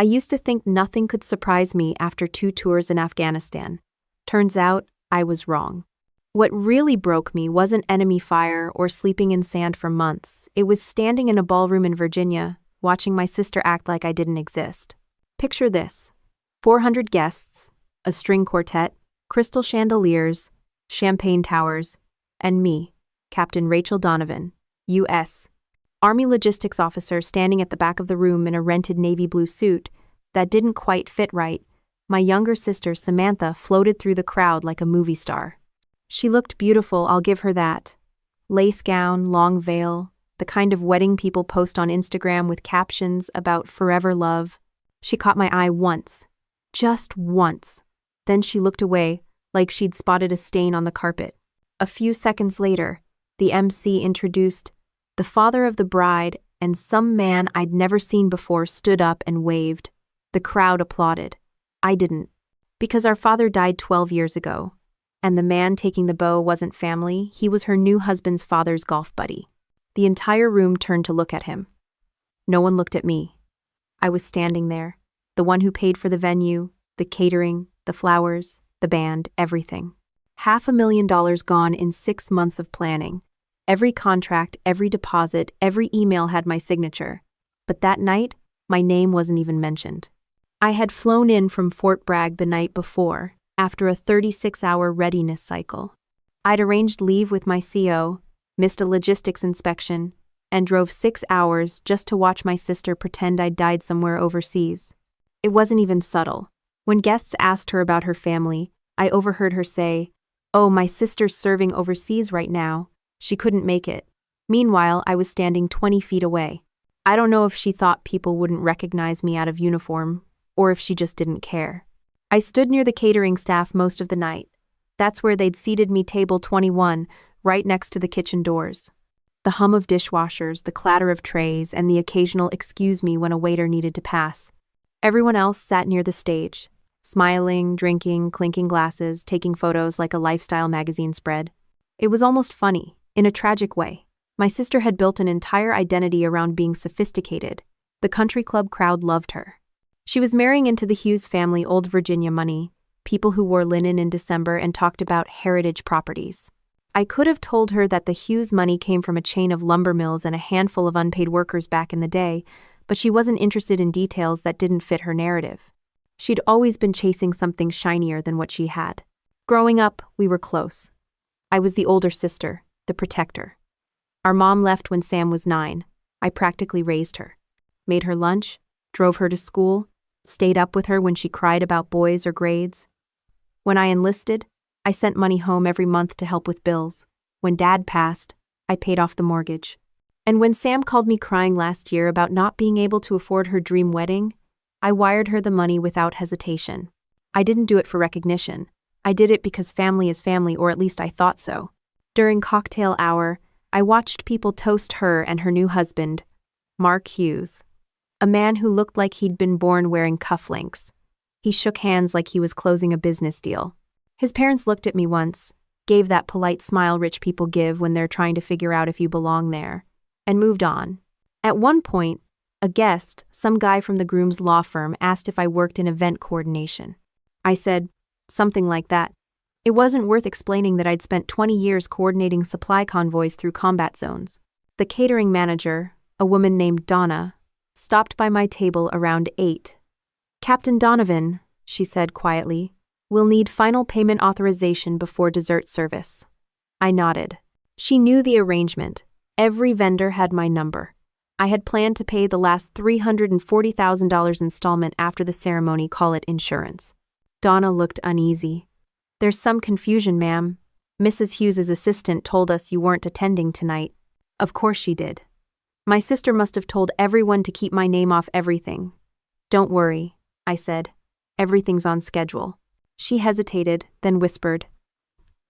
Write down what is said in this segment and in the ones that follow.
I used to think nothing could surprise me after 2 tours in Afghanistan. Turns out, I was wrong. What really broke me wasn't enemy fire or sleeping in sand for months. It was standing in a ballroom in Virginia, watching my sister act like I didn't exist. Picture this: 400 guests, a string quartet, crystal chandeliers, champagne towers, and me, Captain Rachel Donovan, U.S. Army logistics officer, standing at the back of the room in a rented navy blue suit that didn't quite fit right. My younger sister, Samantha, floated through the crowd like a movie star. She looked beautiful, I'll give her that. Lace gown, long veil, the kind of wedding people post on Instagram with captions about forever love. She caught my eye once. Just once. Then she looked away, like she'd spotted a stain on the carpet. A few seconds later, the MC introduced the father of the bride, and some man I'd never seen before stood up and waved. The crowd applauded. I didn't. Because our father died 12 years ago. And the man taking the bow wasn't family, he was her new husband's father's golf buddy. The entire room turned to look at him. No one looked at me. I was standing there, the one who paid for the venue, the catering, the flowers, the band, everything. $500,000 gone in 6 months of planning. Every contract, every deposit, every email had my signature. But that night, my name wasn't even mentioned. I had flown in from Fort Bragg the night before, after a 36-hour readiness cycle. I'd arranged leave with my CO, missed a logistics inspection, and drove 6 hours just to watch my sister pretend I'd died somewhere overseas. It wasn't even subtle. When guests asked her about her family, I overheard her say, "Oh, my sister's serving overseas right now. She couldn't make it." Meanwhile, I was standing 20 feet away. I don't know if she thought people wouldn't recognize me out of uniform, or if she just didn't care. I stood near the catering staff most of the night. That's where they'd seated me, table 21, right next to the kitchen doors. The hum of dishwashers, the clatter of trays, and the occasional excuse me when a waiter needed to pass. Everyone else sat near the stage, smiling, drinking, clinking glasses, taking photos like a lifestyle magazine spread. It was almost funny, in a tragic way. My sister had built an entire identity around being sophisticated. The country club crowd loved her. She was marrying into the Hughes family, old Virginia money, people who wore linen in December and talked about heritage properties. I could have told her that the Hughes money came from a chain of lumber mills and a handful of unpaid workers back in the day, but she wasn't interested in details that didn't fit her narrative. She'd always been chasing something shinier than what she had. Growing up, we were close. I was the older sister, the protector. Our mom left when Sam was 9. I practically raised her. Made her lunch, drove her to school, stayed up with her when she cried about boys or grades. When I enlisted, I sent money home every month to help with bills. When Dad passed, I paid off the mortgage. And when Sam called me crying last year about not being able to afford her dream wedding, I wired her the money without hesitation. I didn't do it for recognition. I did it because family is family, or at least I thought so. During cocktail hour, I watched people toast her and her new husband, Mark Hughes, a man who looked like he'd been born wearing cufflinks. He shook hands like he was closing a business deal. His parents looked at me once, gave that polite smile rich people give when they're trying to figure out if you belong there, and moved on. At one point, a guest, some guy from the groom's law firm, asked if I worked in event coordination. I said, something like that. It wasn't worth explaining that I'd spent 20 years coordinating supply convoys through combat zones. The catering manager, a woman named Donna, stopped by my table around 8. "Captain Donovan," she said quietly, "will need final payment authorization before dessert service." I nodded. She knew the arrangement. Every vendor had my number. I had planned to pay the last $340,000 installment after the ceremony, call it insurance. Donna looked uneasy. "There's some confusion, ma'am. Mrs. Hughes's assistant told us you weren't attending tonight." Of course she did. My sister must have told everyone to keep my name off everything. "Don't worry," I said. "Everything's on schedule." She hesitated, then whispered,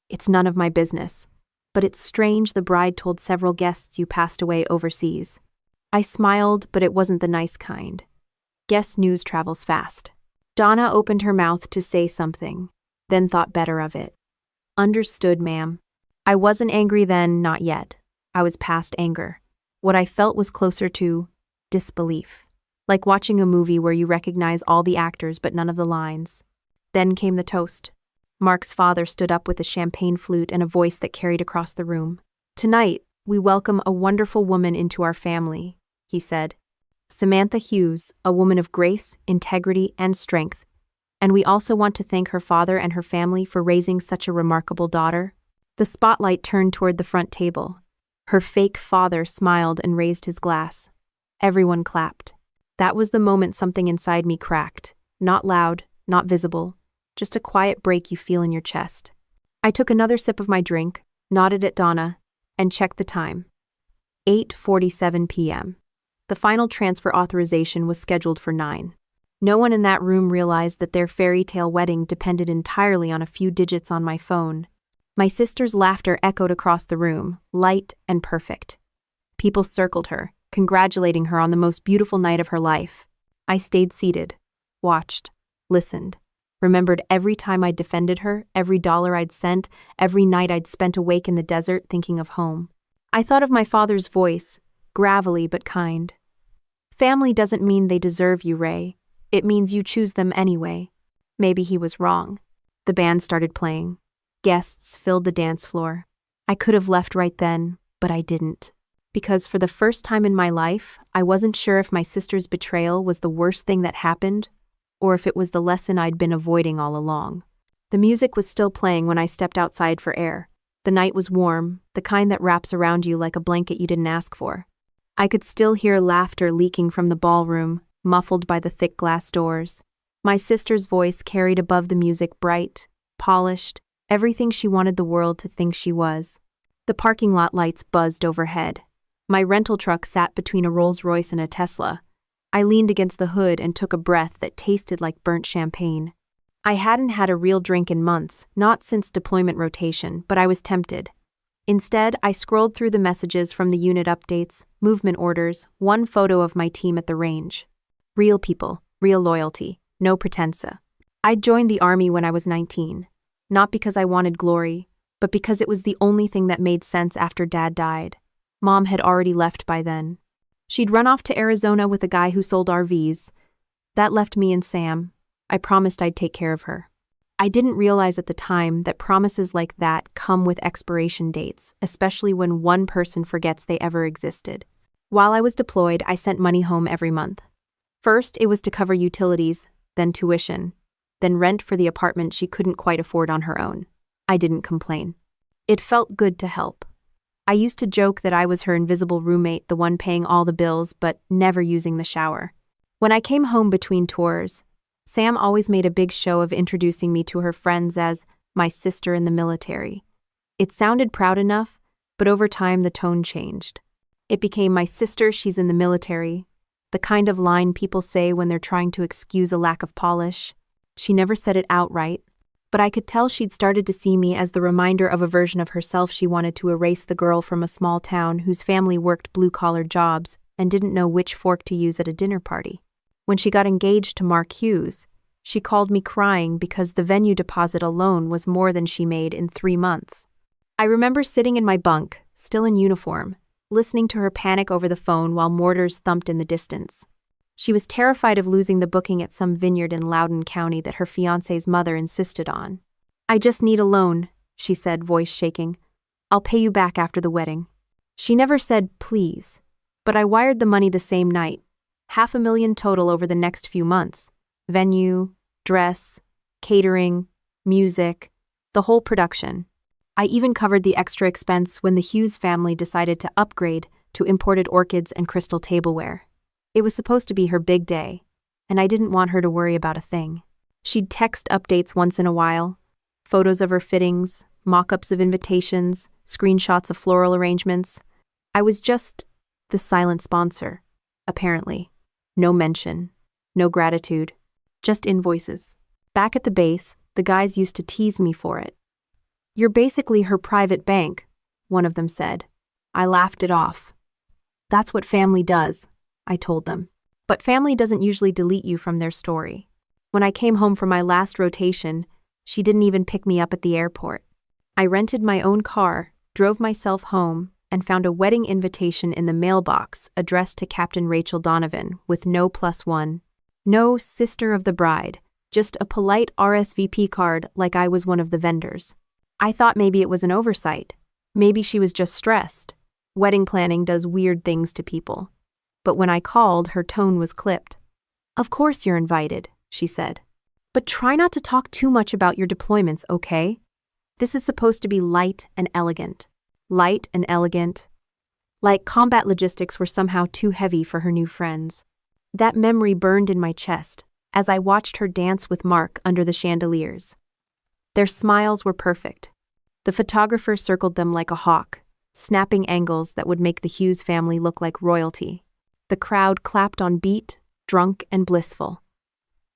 "It's none of my business, but it's strange the bride told several guests you passed away overseas." I smiled, but it wasn't the nice kind. Guess news travels fast. Donna opened her mouth to say something, then thought better of it. "Understood, ma'am." I wasn't angry then, not yet. I was past anger. What I felt was closer to disbelief. like watching a movie where you recognize all the actors but none of the lines. Then came the toast. Mark's father stood up with a champagne flute and a voice that carried across the room. "Tonight, we welcome a wonderful woman into our family," he said. "Samantha Hughes, a woman of grace, integrity, and strength. And we also want to thank her father and her family for raising such a remarkable daughter." The spotlight turned toward the front table. Her fake father smiled and raised his glass. Everyone clapped. That was the moment something inside me cracked. Not loud, not visible, just a quiet break you feel in your chest. I took another sip of my drink, nodded at Donna, and checked the time. 8:47 p.m. The final transfer authorization was scheduled for 9. No one in that room realized that their fairy tale wedding depended entirely on a few digits on my phone. My sister's laughter echoed across the room, light and perfect. People circled her, congratulating her on the most beautiful night of her life. I stayed seated, watched, listened, remembered every time I'd defended her, every dollar I'd sent, every night I'd spent awake in the desert thinking of home. I thought of my father's voice, gravelly but kind. "Family doesn't mean they deserve you, Ray. It means you choose them anyway." Maybe he was wrong. The band started playing. Guests filled the dance floor. I could have left right then, but I didn't. Because for the first time in my life, I wasn't sure if my sister's betrayal was the worst thing that happened, or if it was the lesson I'd been avoiding all along. The music was still playing when I stepped outside for air. The night was warm, the kind that wraps around you like a blanket you didn't ask for. I could still hear laughter leaking from the ballroom, muffled by the thick glass doors. My sister's voice carried above the music, bright, polished, everything she wanted the world to think she was. The parking lot lights buzzed overhead. My rental truck sat between a Rolls-Royce and a Tesla. I leaned against the hood and took a breath that tasted like burnt champagne. I hadn't had a real drink in months, not since deployment rotation, but I was tempted. Instead, I scrolled through the messages from the unit updates, movement orders, one photo of my team at the range. Real people, real loyalty, no pretensa. I'd joined the army when I was 19. Not because I wanted glory, but because it was the only thing that made sense after Dad died. Mom had already left by then. She'd run off to Arizona with a guy who sold RVs. That left me and Sam. I promised I'd take care of her. I didn't realize at the time that promises like that come with expiration dates, especially when one person forgets they ever existed. While I was deployed, I sent money home every month. First, it was to cover utilities, then tuition, then rent for the apartment she couldn't quite afford on her own. I didn't complain. It felt good to help. I used to joke that I was her invisible roommate, the one paying all the bills but never using the shower. When I came home between tours, Sam always made a big show of introducing me to her friends as my sister in the military. It sounded proud enough, but over time the tone changed. It became my sister, she's in the military, the kind of line people say when they're trying to excuse a lack of polish. She never said it outright, but I could tell she'd started to see me as the reminder of a version of herself she wanted to erase, the girl from a small town whose family worked blue-collar jobs and didn't know which fork to use at a dinner party. When she got engaged to Mark Hughes, she called me crying because the venue deposit alone was more than she made in 3 months. I remember sitting in my bunk, still in uniform, listening to her panic over the phone while mortars thumped in the distance. She was terrified of losing the booking at some vineyard in Loudoun County that her fiancé's mother insisted on. "I just need a loan," she said, voice shaking. "I'll pay you back after the wedding." She never said please, but I wired the money the same night. $500,000 total over the next few months. Venue, dress, catering, music, the whole production. I even covered the extra expense when the Hughes family decided to upgrade to imported orchids and crystal tableware. It was supposed to be her big day, and I didn't want her to worry about a thing. She'd text updates once in a while, photos of her fittings, mock-ups of invitations, screenshots of floral arrangements. I was just the silent sponsor, apparently. No mention, no gratitude, just invoices. Back at the base, the guys used to tease me for it. "You're basically her private bank," one of them said. I laughed it off. "That's what family does," I told them. But family doesn't usually delete you from their story. When I came home from my last rotation, she didn't even pick me up at the airport. I rented my own car, drove myself home, and found a wedding invitation in the mailbox addressed to Captain Rachel Donovan with no +1. No sister of the bride, just a polite RSVP card like I was one of the vendors. I thought maybe it was an oversight. Maybe she was just stressed. Wedding planning does weird things to people. But when I called, her tone was clipped. "Of course you're invited," she said. "But try not to talk too much about your deployments, okay? This is supposed to be light and elegant." Light and elegant. Like combat logistics were somehow too heavy for her new friends. That memory burned in my chest as I watched her dance with Mark under the chandeliers. Their smiles were perfect. The photographer circled them like a hawk, snapping angles that would make the Hughes family look like royalty. The crowd clapped on beat, drunk and blissful.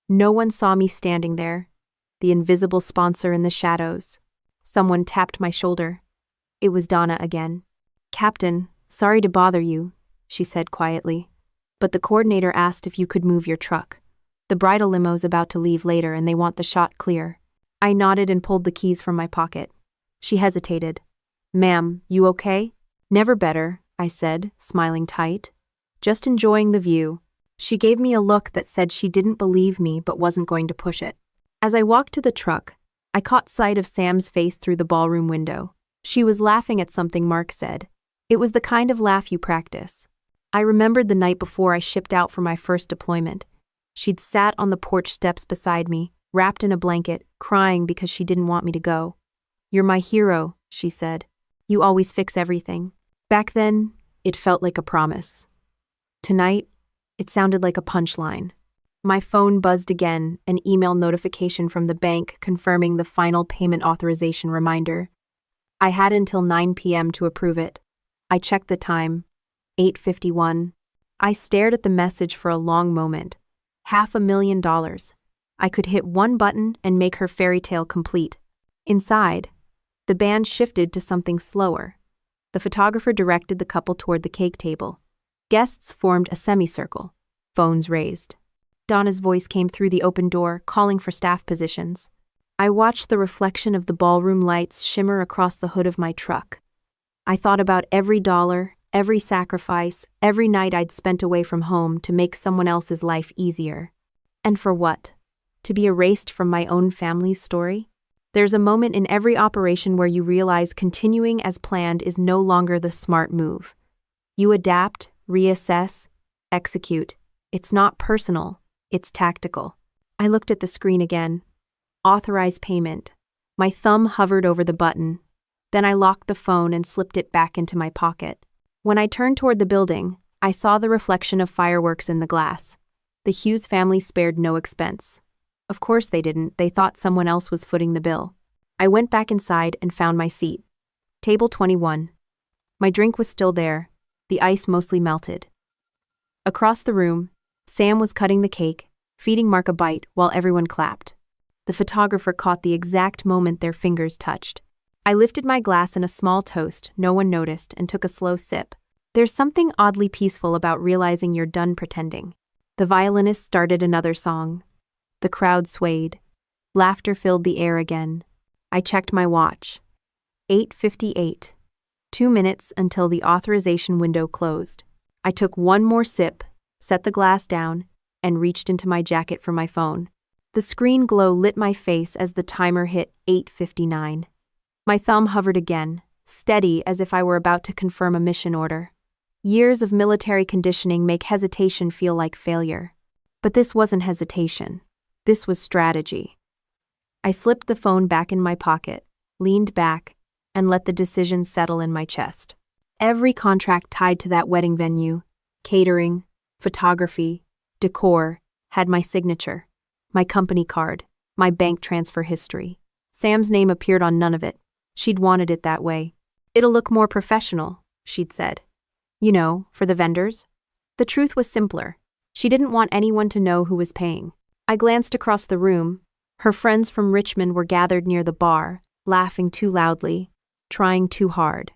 No one saw me standing there, the invisible sponsor in the shadows. Someone tapped my shoulder. It was Donna again. "Captain, sorry to bother you," she said quietly, "but the coordinator asked if you could move your truck. The bridal limo's about to leave later and they want the shot clear." I nodded and pulled the keys from my pocket. She hesitated. "Ma'am, you okay?" "Never better," I said, smiling tight. "Just enjoying the view." She gave me a look that said she didn't believe me but wasn't going to push it. As I walked to the truck, I caught sight of Sam's face through the ballroom window. She was laughing at something Mark said. It was the kind of laugh you practice. I remembered the night before I shipped out for my first deployment. She'd sat on the porch steps beside me, wrapped in a blanket, crying because she didn't want me to go. "You're my hero," she said. "You always fix everything." Back then, it felt like a promise. Tonight, it sounded like a punchline. My phone buzzed again, an email notification from the bank confirming the final payment authorization reminder. I had until 9 p.m. to approve it. I checked the time. 8:51. I stared at the message for a long moment. $500,000. I could hit one button and make her fairy tale complete. Inside, the band shifted to something slower. The photographer directed the couple toward the cake table. Guests formed a semicircle, phones raised. Donna's voice came through the open door, calling for staff positions. I watched the reflection of the ballroom lights shimmer across the hood of my truck. I thought about every dollar, every sacrifice, every night I'd spent away from home to make someone else's life easier. And for what? To be erased from my own family's story? There's a moment in every operation where you realize continuing as planned is no longer the smart move. You adapt, reassess, execute. It's not personal, it's tactical. I looked at the screen again. Authorize payment. My thumb hovered over the button. Then I locked the phone and slipped it back into my pocket. When I turned toward the building, I saw the reflection of fireworks in the glass. The Hughes family spared no expense. Of course they didn't, they thought someone else was footing the bill. I went back inside and found my seat. Table 21. My drink was still there, the ice mostly melted. Across the room, Sam was cutting the cake, feeding Mark a bite while everyone clapped. The photographer caught the exact moment their fingers touched. I lifted my glass in a small toast no one noticed and took a slow sip. There's something oddly peaceful about realizing you're done pretending. The violinist started another song. The crowd swayed. Laughter filled the air again. I checked my watch. 8:58. 2 minutes until the authorization window closed. I took one more sip, set the glass down, and reached into my jacket for my phone. The screen glow lit my face as the timer hit 8:59. My thumb hovered again, steady as if I were about to confirm a mission order. Years of military conditioning make hesitation feel like failure. But this wasn't hesitation. This was strategy. I slipped the phone back in my pocket, leaned back, and let the decision settle in my chest. Every contract tied to that wedding venue, catering, photography, decor, had my signature, my company card, my bank transfer history. Sam's name appeared on none of it. She'd wanted it that way. "It'll look more professional," she'd said. "You know, for the vendors." The truth was simpler. She didn't want anyone to know who was paying. I glanced across the room. Her friends from Richmond were gathered near the bar, laughing too loudly, trying too hard.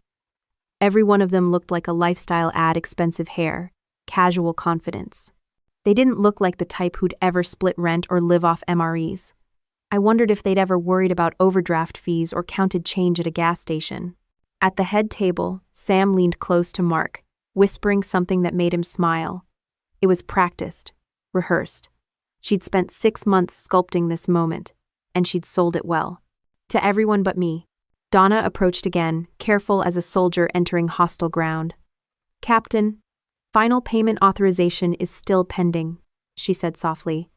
Every one of them looked like a lifestyle ad, expensive hair, casual confidence. They didn't look like the type who'd ever split rent or live off MREs. I wondered if they'd ever worried about overdraft fees or counted change at a gas station. At the head table, Sam leaned close to Mark, whispering something that made him smile. It was practiced, rehearsed. She'd spent 6 months sculpting this moment, and she'd sold it well. To everyone but me. Donna approached again, careful as a soldier entering hostile ground. "Captain, final payment authorization is still pending," she said softly.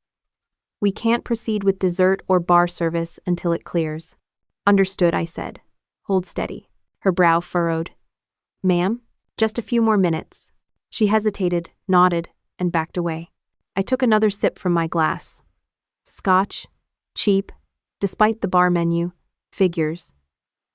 "We can't proceed with dessert or bar service until it clears." "Understood," I said. "Hold steady." Her brow furrowed. "Ma'am, just a few more minutes." She hesitated, nodded, and backed away. I took another sip from my glass. Scotch, cheap, despite the bar menu, figures.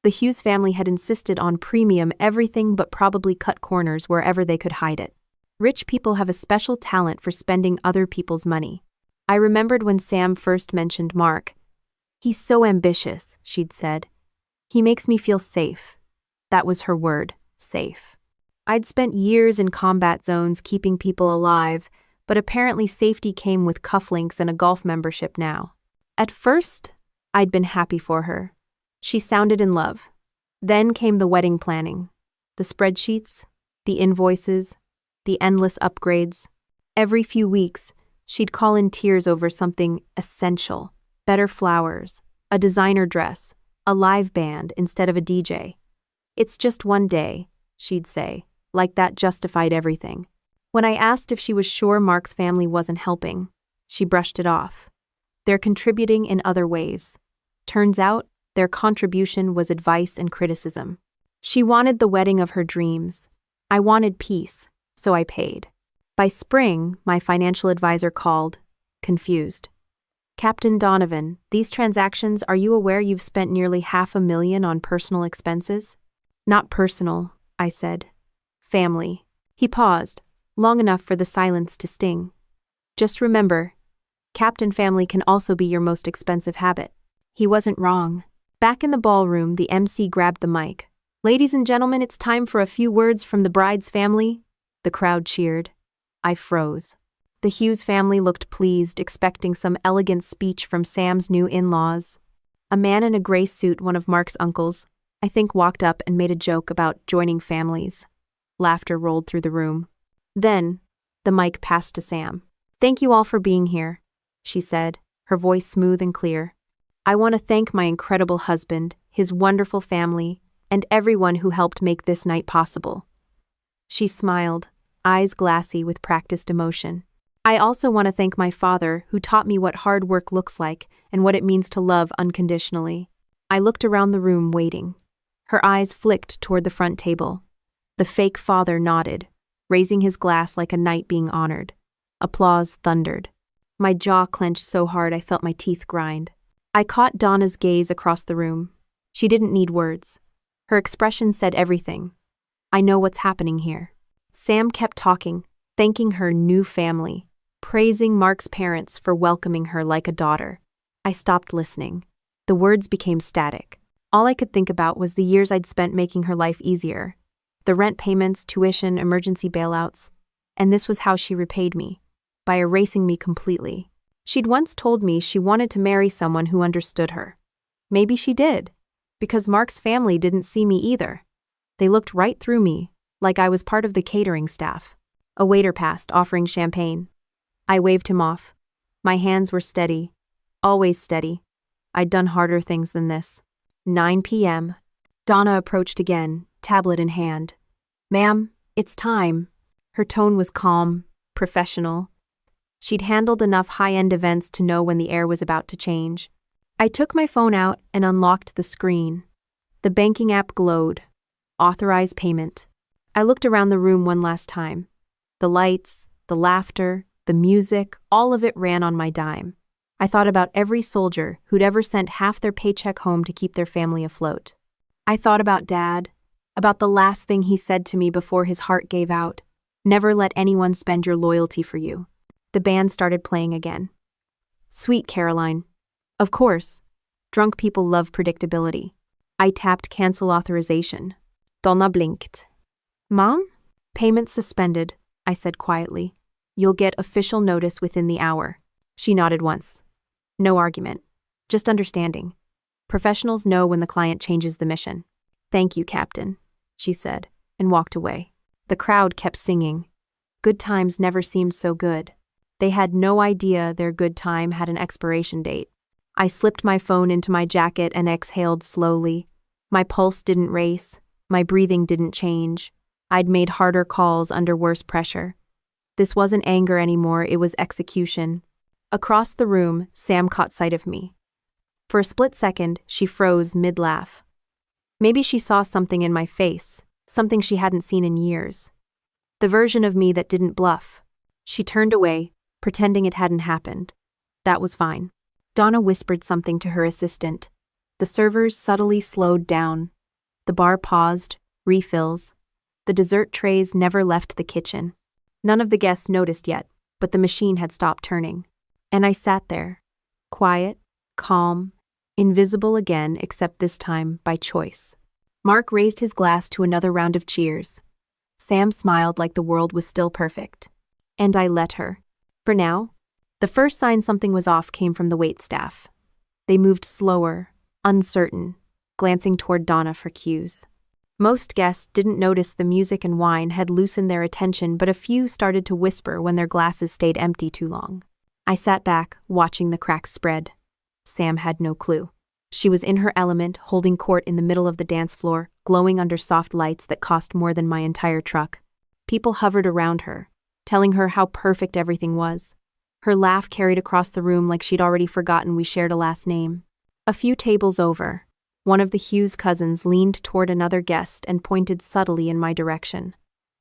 The Hughes family had insisted on premium everything but probably cut corners wherever they could hide it. Rich people have a special talent for spending other people's money. I remembered when Sam first mentioned Mark. "He's so ambitious," she'd said. "He makes me feel safe." That was her word, safe. I'd spent years in combat zones keeping people alive, but apparently safety came with cufflinks and a golf membership now. At first, I'd been happy for her. She sounded in love. Then came the wedding planning. The spreadsheets, the invoices, the endless upgrades. Every few weeks, she'd call in tears over something essential. Better flowers, a designer dress, a live band instead of a DJ. "It's just one day," she'd say, like that justified everything. When I asked if she was sure Mark's family wasn't helping, she brushed it off. "They're contributing in other ways." Turns out, their contribution was advice and criticism. She wanted the wedding of her dreams. I wanted peace, so I paid. By spring, my financial advisor called, confused. "Captain Donovan, these transactions, are you aware you've spent nearly $500,000 on personal expenses?" "Not personal," I said. "Family." He paused, long enough for the silence to sting. "Just remember, Captain family can also be your most expensive habit." He wasn't wrong. Back in the ballroom, the MC grabbed the mic. "Ladies and gentlemen, it's time for a few words from the bride's family." The crowd cheered. I froze. The Hughes family looked pleased, expecting some elegant speech from Sam's new in-laws. A man in a gray suit, one of Mark's uncles, I think, walked up and made a joke about joining families. Laughter rolled through the room. Then, the mic passed to Sam. "Thank you all for being here," she said, her voice smooth and clear. "I want to thank my incredible husband, his wonderful family, and everyone who helped make this night possible." She smiled, eyes glassy with practiced emotion. "I also want to thank my father, who taught me what hard work looks like and what it means to love unconditionally." I looked around the room, waiting. Her eyes flicked toward the front table. The fake father nodded, raising his glass like a knight being honored. Applause thundered. My jaw clenched so hard I felt my teeth grind. I caught Donna's gaze across the room. She didn't need words. Her expression said everything. "I know what's happening here." Sam kept talking, thanking her new family, praising Mark's parents for welcoming her like a daughter. I stopped listening. The words became static. All I could think about was the years I'd spent making her life easier. The rent payments, tuition, emergency bailouts. And this was how she repaid me, by erasing me completely. She'd once told me she wanted to marry someone who understood her. Maybe she did, because Mark's family didn't see me either. They looked right through me, like I was part of the catering staff. A waiter passed, offering champagne. I waved him off. My hands were steady, always steady. I'd done harder things than this. 9 p.m. Donna approached again, tablet in hand. "Ma'am, it's time." Her tone was calm, professional. She'd handled enough high-end events to know when the air was about to change. I took my phone out and unlocked the screen. The banking app glowed. Authorize payment. I looked around the room one last time. The lights, the laughter, the music, all of it ran on my dime. I thought about every soldier who'd ever sent half their paycheck home to keep their family afloat. I thought about Dad, about the last thing he said to me before his heart gave out. "Never let anyone spend your loyalty for you." The band started playing again. Sweet Caroline. Of course. Drunk people love predictability. I tapped cancel authorization. Donna blinked. "Mom?" "Payment suspended," I said quietly. "You'll get official notice within the hour." She nodded once. No argument. Just understanding. Professionals know when the client changes the mission. "Thank you, Captain." she said, and walked away. The crowd kept singing. Good times never seemed so good. They had no idea their good time had an expiration date. I slipped my phone into my jacket and exhaled slowly. My pulse didn't race. My breathing didn't change. I'd made harder calls under worse pressure. This wasn't anger anymore, it was execution. Across the room, Sam caught sight of me. For a split second, she froze mid-laugh. Maybe she saw something in my face, something she hadn't seen in years. The version of me that didn't bluff. She turned away, pretending it hadn't happened. That was fine. Donna whispered something to her assistant. The servers subtly slowed down. The bar paused, refills. The dessert trays never left the kitchen. None of the guests noticed yet, but the machine had stopped turning. And I sat there, quiet, calm, invisible again, except this time by choice. Mark raised his glass to another round of cheers. Sam smiled like the world was still perfect. And I let her. For now. The first sign something was off came from the waitstaff. They moved slower, uncertain, glancing toward Donna for cues. Most guests didn't notice the music and wine had loosened their attention, but a few started to whisper when their glasses stayed empty too long. I sat back, watching the cracks spread. Sam had no clue. She was in her element, holding court in the middle of the dance floor, glowing under soft lights that cost more than my entire truck. People hovered around her, telling her how perfect everything was. Her laugh carried across the room like she'd already forgotten we shared a last name. A few tables over, one of the Hughes cousins leaned toward another guest and pointed subtly in my direction.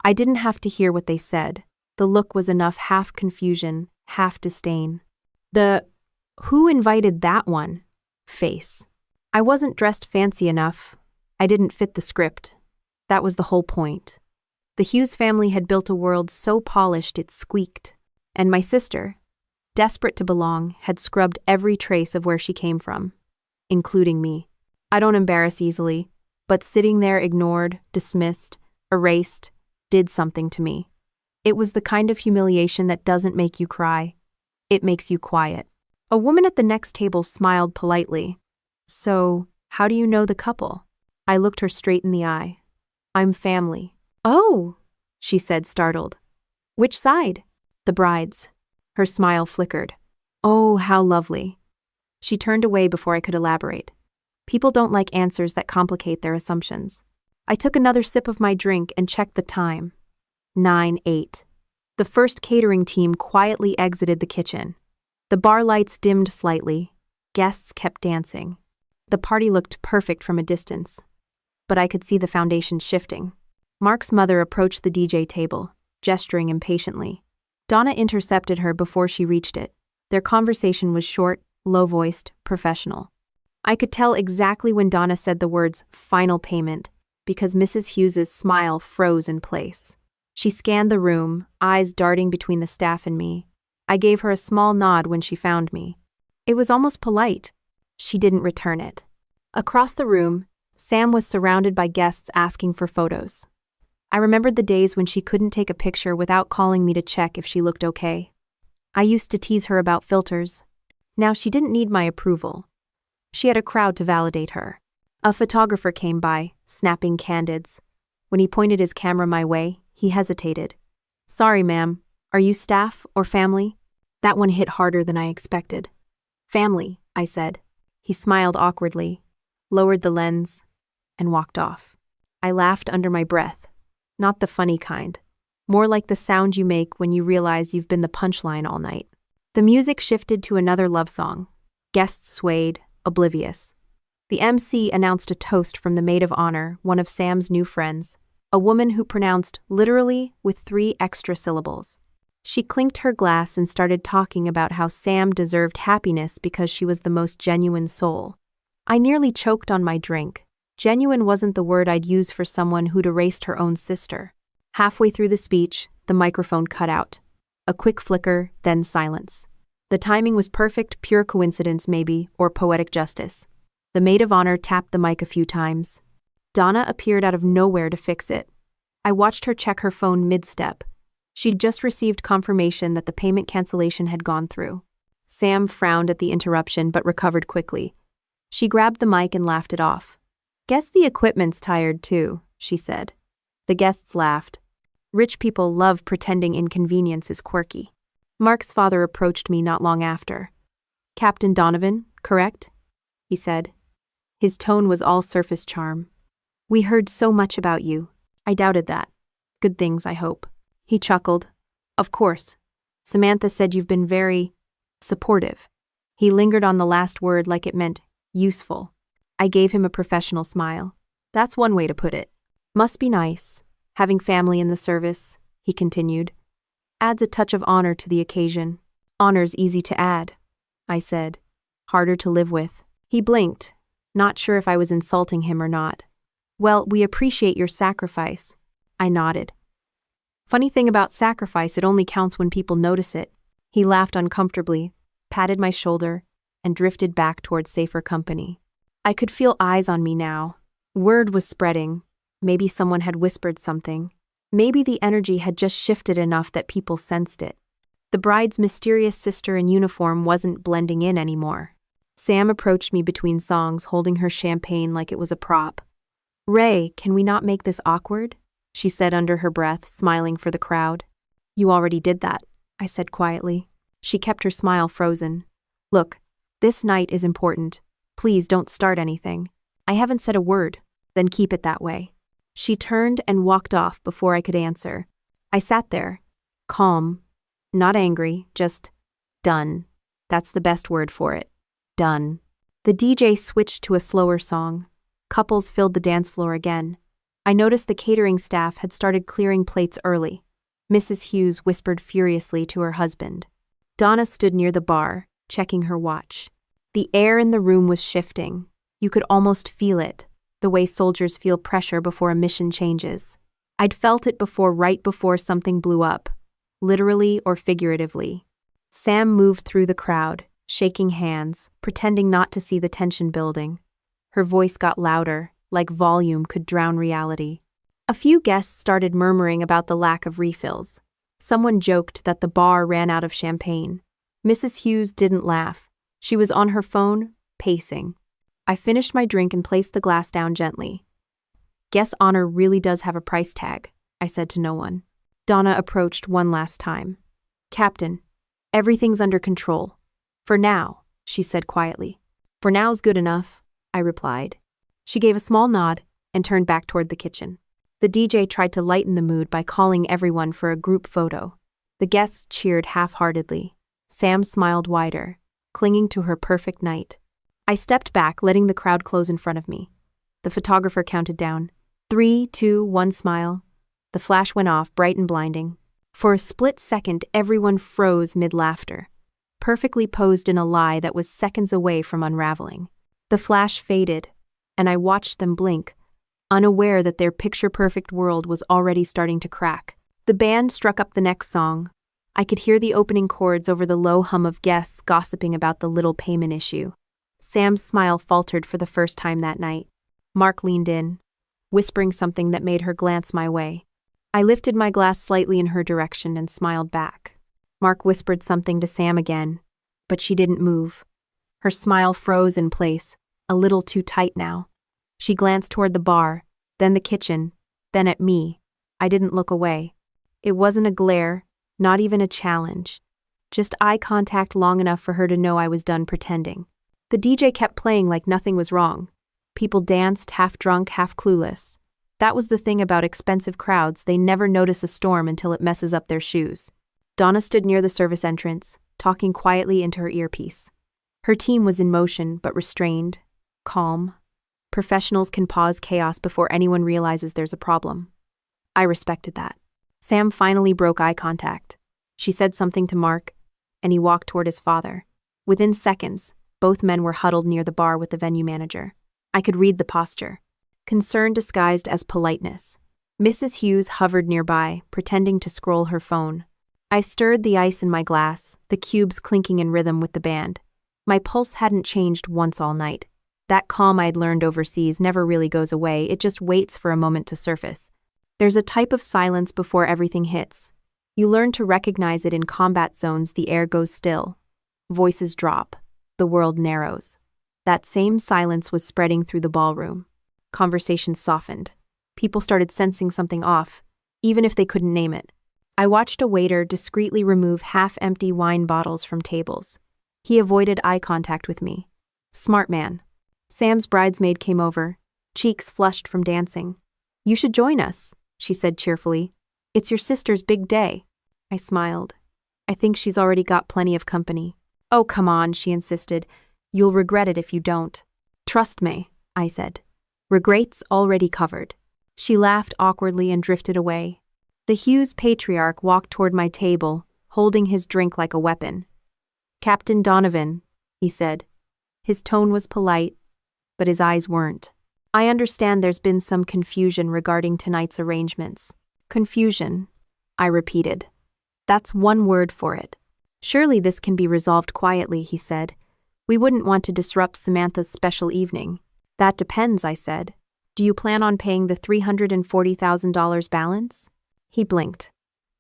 I didn't have to hear what they said. The look was enough, half confusion, half disdain. The "who invited that one?" face. I wasn't dressed fancy enough. I didn't fit the script. That was the whole point. The Hughes family had built a world so polished it squeaked. And my sister, desperate to belong, had scrubbed every trace of where she came from, including me. I don't embarrass easily, but sitting there ignored, dismissed, erased, did something to me. It was the kind of humiliation that doesn't make you cry. It makes you quiet. A woman at the next table smiled politely. "So, how do you know the couple?" I looked her straight in the eye. "I'm family." "Oh," she said, startled. "Which side?" "The bride's." Her smile flickered. "Oh, how lovely." She turned away before I could elaborate. People don't like answers that complicate their assumptions. I took another sip of my drink and checked the time. 9:08. The first catering team quietly exited the kitchen. The bar lights dimmed slightly. Guests kept dancing. The party looked perfect from a distance, but I could see the foundation shifting. Mark's mother approached the DJ table, gesturing impatiently. Donna intercepted her before she reached it. Their conversation was short, low-voiced, professional. I could tell exactly when Donna said the words "final payment" because Mrs. Hughes's smile froze in place. She scanned the room, eyes darting between the staff and me. I gave her a small nod when she found me. It was almost polite. She didn't return it. Across the room, Sam was surrounded by guests asking for photos. I remembered the days when she couldn't take a picture without calling me to check if she looked okay. I used to tease her about filters. Now she didn't need my approval. She had a crowd to validate her. A photographer came by, snapping candids. When he pointed his camera my way, he hesitated. "Sorry, ma'am. Are you staff or family?" That one hit harder than I expected. "Family," I said. He smiled awkwardly, lowered the lens, and walked off. I laughed under my breath. Not the funny kind. More like the sound you make when you realize you've been the punchline all night. The music shifted to another love song. Guests swayed, oblivious. The MC announced a toast from the maid of honor, one of Sam's new friends, a woman who pronounced literally with 3 extra syllables. She clinked her glass and started talking about how Sam deserved happiness because she was the most genuine soul. I nearly choked on my drink. Genuine wasn't the word I'd use for someone who'd erased her own sister. Halfway through the speech, the microphone cut out. A quick flicker, then silence. The timing was perfect, pure coincidence maybe, or poetic justice. The maid of honor tapped the mic a few times. Donna appeared out of nowhere to fix it. I watched her check her phone mid-step. She'd just received confirmation that the payment cancellation had gone through. Sam frowned at the interruption but recovered quickly. She grabbed the mic and laughed it off. "Guess the equipment's tired too," she said. The guests laughed. Rich people love pretending inconvenience is quirky. Mark's father approached me not long after. Captain Donovan, correct? He said. His tone was all surface charm. We heard so much about you. I doubted that. Good things, I hope. He chuckled. Of course. Samantha said you've been very supportive. He lingered on the last word like it meant useful. I gave him a professional smile. That's one way to put it. Must be nice. Having family in the service, he continued. Adds a touch of honor to the occasion. Honor's easy to add, I said. Harder to live with. He blinked, not sure if I was insulting him or not. Well, we appreciate your sacrifice. I nodded. Funny thing about sacrifice, it only counts when people notice it. He laughed uncomfortably, patted my shoulder, and drifted back toward safer company. I could feel eyes on me now. Word was spreading. Maybe someone had whispered something. Maybe the energy had just shifted enough that people sensed it. The bride's mysterious sister in uniform wasn't blending in anymore. Sam approached me between songs, holding her champagne like it was a prop. Ray, can we not make this awkward? She said under her breath, smiling for the crowd. You already did that, I said quietly. She kept her smile frozen. Look, this night is important. Please don't start anything. I haven't said a word. Then keep it that way. She turned and walked off before I could answer. I sat there, calm, not angry, just done. That's the best word for it. Done. The DJ switched to a slower song. Couples filled the dance floor again. I noticed the catering staff had started clearing plates early. Mrs. Hughes whispered furiously to her husband. Donna stood near the bar, checking her watch. The air in the room was shifting. You could almost feel it, the way soldiers feel pressure before a mission changes. I'd felt it before, right before something blew up, literally or figuratively. Sam moved through the crowd, shaking hands, pretending not to see the tension building. Her voice got louder, like volume could drown reality. A few guests started murmuring about the lack of refills. Someone joked that the bar ran out of champagne. Mrs. Hughes didn't laugh. She was on her phone, pacing. I finished my drink and placed the glass down gently. Guess honor really does have a price tag, I said to no one. Donna approached one last time. Captain, everything's under control. For now, she said quietly. For now's good enough, I replied. She gave a small nod and turned back toward the kitchen. The DJ tried to lighten the mood by calling everyone for a group photo. The guests cheered half-heartedly. Sam smiled wider, clinging to her perfect night. I stepped back, letting the crowd close in front of me. The photographer counted down. 3, 2, 1, smile. The flash went off, bright and blinding. For a split second, everyone froze mid-laughter, perfectly posed in a lie that was seconds away from unraveling. The flash faded, and I watched them blink, unaware that their picture-perfect world was already starting to crack. The band struck up the next song. I could hear the opening chords over the low hum of guests gossiping about the little payment issue. Sam's smile faltered for the first time that night. Mark leaned in, whispering something that made her glance my way. I lifted my glass slightly in her direction and smiled back. Mark whispered something to Sam again, but she didn't move. Her smile froze in place, a little too tight now. She glanced toward the bar, then the kitchen, then at me. I didn't look away. It wasn't a glare, not even a challenge. Just eye contact long enough for her to know I was done pretending. The DJ kept playing like nothing was wrong. People danced, half drunk, half clueless. That was the thing about expensive crowds, they never notice a storm until it messes up their shoes. Donna stood near the service entrance, talking quietly into her earpiece. Her team was in motion, but restrained, calm. Professionals can pause chaos before anyone realizes there's a problem. I respected that. Sam finally broke eye contact. She said something to Mark, and he walked toward his father. Within seconds, both men were huddled near the bar with the venue manager. I could read the posture. Concern disguised as politeness. Mrs. Hughes hovered nearby, pretending to scroll her phone. I stirred the ice in my glass, the cubes clinking in rhythm with the band. My pulse hadn't changed once all night. That calm I'd learned overseas never really goes away, it just waits for a moment to surface. There's a type of silence before everything hits. You learn to recognize it in combat zones. The air goes still. Voices drop. The world narrows. That same silence was spreading through the ballroom. Conversations softened. People started sensing something off, even if they couldn't name it. I watched a waiter discreetly remove half-empty wine bottles from tables. He avoided eye contact with me. Smart man. Sam's bridesmaid came over, cheeks flushed from dancing. "You should join us," she said cheerfully. "It's your sister's big day." I smiled. "I think she's already got plenty of company." "Oh, come on," she insisted. "You'll regret it if you don't." "Trust me," I said. "Regrets already covered." She laughed awkwardly and drifted away. The Hughes patriarch walked toward my table, holding his drink like a weapon. "Captain Donovan," he said. His tone was polite, but his eyes weren't. "I understand there's been some confusion regarding tonight's arrangements." "Confusion," I repeated. "That's one word for it." "Surely this can be resolved quietly," he said. "We wouldn't want to disrupt Samantha's special evening." "That depends," I said. "Do you plan on paying the $340,000 balance?" He blinked.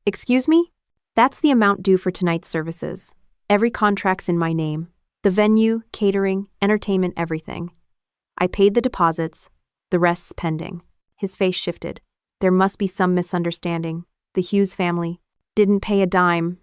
"Excuse me? That's the amount due for tonight's services. Every contract's in my name. The venue, catering, entertainment, everything. I paid the deposits, the rest's pending." His face shifted. "There must be some misunderstanding. The Hughes family didn't pay a dime,"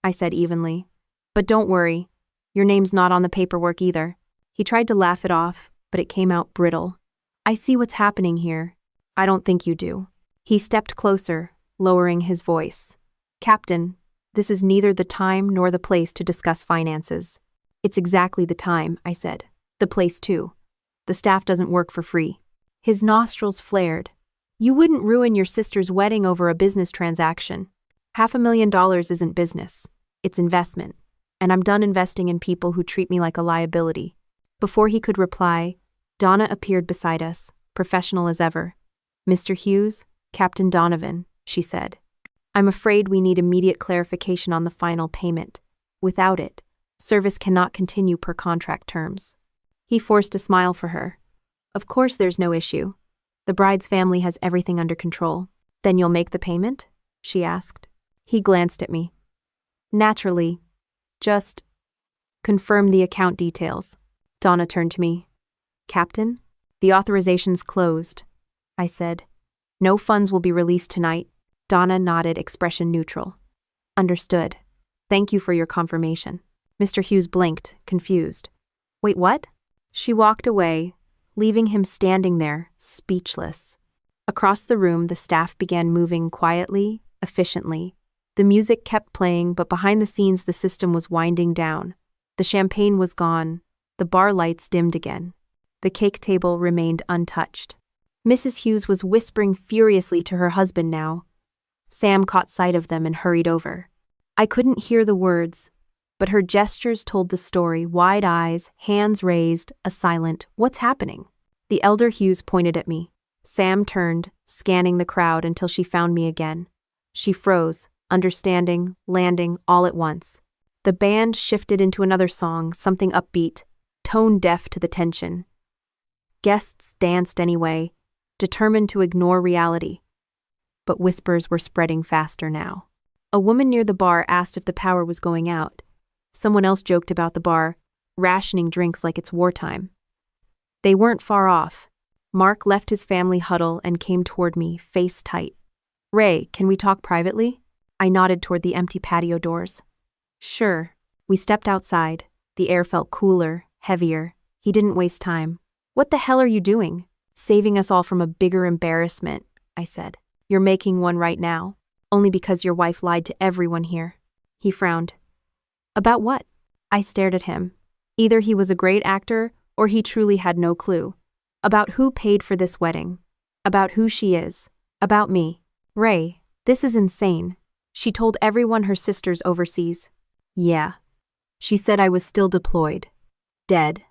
I said evenly. "But don't worry, your name's not on the paperwork either." He tried to laugh it off, but it came out brittle. "I see what's happening here." "I don't think you do." He stepped closer, lowering his voice. "Captain, this is neither the time nor the place to discuss finances." "It's exactly the time," I said. "The place too. The staff doesn't work for free." His nostrils flared. "You wouldn't ruin your sister's wedding over a business transaction. $500,000 isn't business. It's investment. And I'm done investing in people who treat me like a liability." Before he could reply, Donna appeared beside us, professional as ever. "Mr. Hughes, Captain Donovan," she said. "I'm afraid we need immediate clarification on the final payment. Without it, service cannot continue per contract terms." He forced a smile for her. "Of course there's no issue. The bride's family has everything under control." "Then you'll make the payment?" she asked. He glanced at me. "Naturally. Just confirm the account details." Donna turned to me. "Captain, the authorization's closed," I said. "No funds will be released tonight." Donna nodded, expression neutral. "Understood. Thank you for your confirmation." Mr. Hughes blinked, confused. "Wait, what?" She walked away, leaving him standing there, speechless. Across the room, the staff began moving quietly, efficiently. The music kept playing, but behind the scenes the system was winding down. The champagne was gone. The bar lights dimmed again. The cake table remained untouched. Mrs. Hughes was whispering furiously to her husband now. Sam caught sight of them and hurried over. I couldn't hear the words, but her gestures told the story, wide eyes, hands raised, a silent, "What's happening?" The elder Hughes pointed at me. Sam turned, scanning the crowd until she found me again. She froze, understanding, landing, all at once. The band shifted into another song, something upbeat, tone deaf to the tension. Guests danced anyway, determined to ignore reality. But whispers were spreading faster now. A woman near the bar asked if the power was going out. Someone else joked about the bar, rationing drinks like it's wartime. They weren't far off. Mark left his family huddle and came toward me, face tight. "Ray, can we talk privately?" I nodded toward the empty patio doors. "Sure." We stepped outside. The air felt cooler, heavier. He didn't waste time. "What the hell are you doing?" "Saving us all from a bigger embarrassment," I said. "You're making one right now, only because your wife lied to everyone here." He frowned. "About what?" I stared at him. Either he was a great actor or he truly had no clue. About who paid for this wedding. About who she is. About me. "Ray, this is insane. She told everyone her sister's overseas." "Yeah. She said I was still deployed. Dead,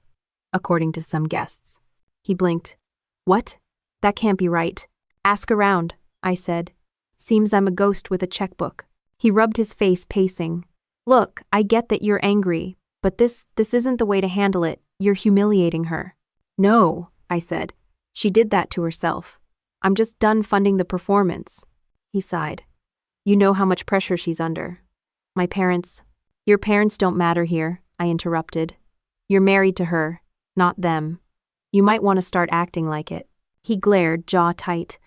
according to some guests." He blinked. "What? That can't be right." "Ask around," I said. "Seems I'm a ghost with a checkbook." He rubbed his face, pacing. "Look, I get that you're angry, but this isn't the way to handle it. You're humiliating her." "No," I said. "She did that to herself. I'm just done funding the performance." He sighed. "You know how much pressure she's under." "My parents—" "Your parents don't matter here," I interrupted. "You're married to her, not them. You might want to start acting like it." He glared, jaw tight.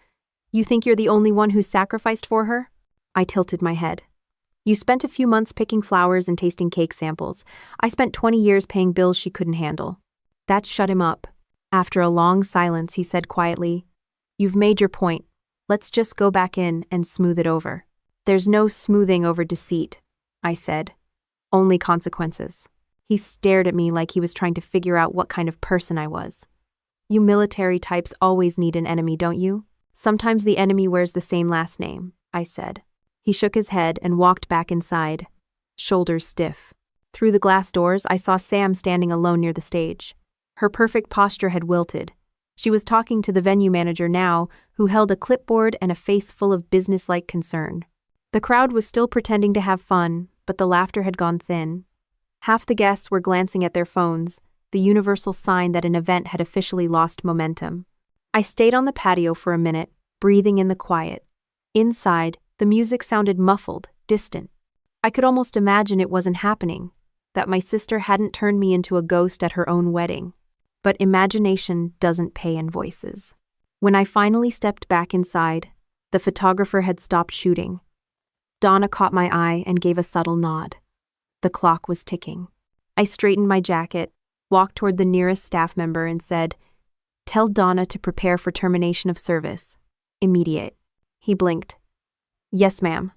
You think you're the only one who's sacrificed for her? I tilted my head. You spent a few months picking flowers and tasting cake samples. I spent 20 years paying bills she couldn't handle. That shut him up. After a long silence, he said quietly, "You've made your point. Let's just go back in and smooth it over." "There's no smoothing over deceit," I said. "Only consequences." He stared at me like he was trying to figure out what kind of person I was. "You military types always need an enemy, don't you?" "Sometimes the enemy wears the same last name," I said. He shook his head and walked back inside, shoulders stiff. Through the glass doors, I saw Sam standing alone near the stage. Her perfect posture had wilted. She was talking to the venue manager now, who held a clipboard and a face full of businesslike concern. The crowd was still pretending to have fun, but the laughter had gone thin. Half the guests were glancing at their phones, the universal sign that an event had officially lost momentum. I stayed on the patio for a minute, breathing in the quiet. Inside, the music sounded muffled, distant. I could almost imagine it wasn't happening, that my sister hadn't turned me into a ghost at her own wedding. But imagination doesn't pay invoices. When I finally stepped back inside, the photographer had stopped shooting. Donna caught my eye and gave a subtle nod. The clock was ticking. I straightened my jacket, walked toward the nearest staff member and said, "Tell Donna to prepare for termination of service. Immediate." He blinked. "Yes, ma'am."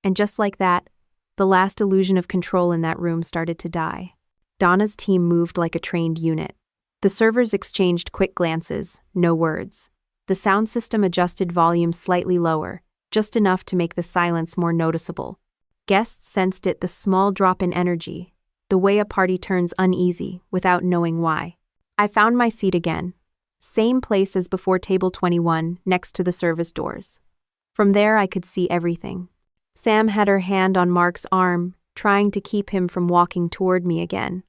And just like that, the last illusion of control in that room started to die. Donna's team moved like a trained unit. The servers exchanged quick glances, no words. The sound system adjusted volume slightly lower, just enough to make the silence more noticeable. Guests sensed it, the small drop in energy, the way a party turns uneasy without knowing why. I found my seat again. Same place as before, table 21, next to the service doors. From there I could see everything. Sam had her hand on Mark's arm, trying to keep him from walking toward me again.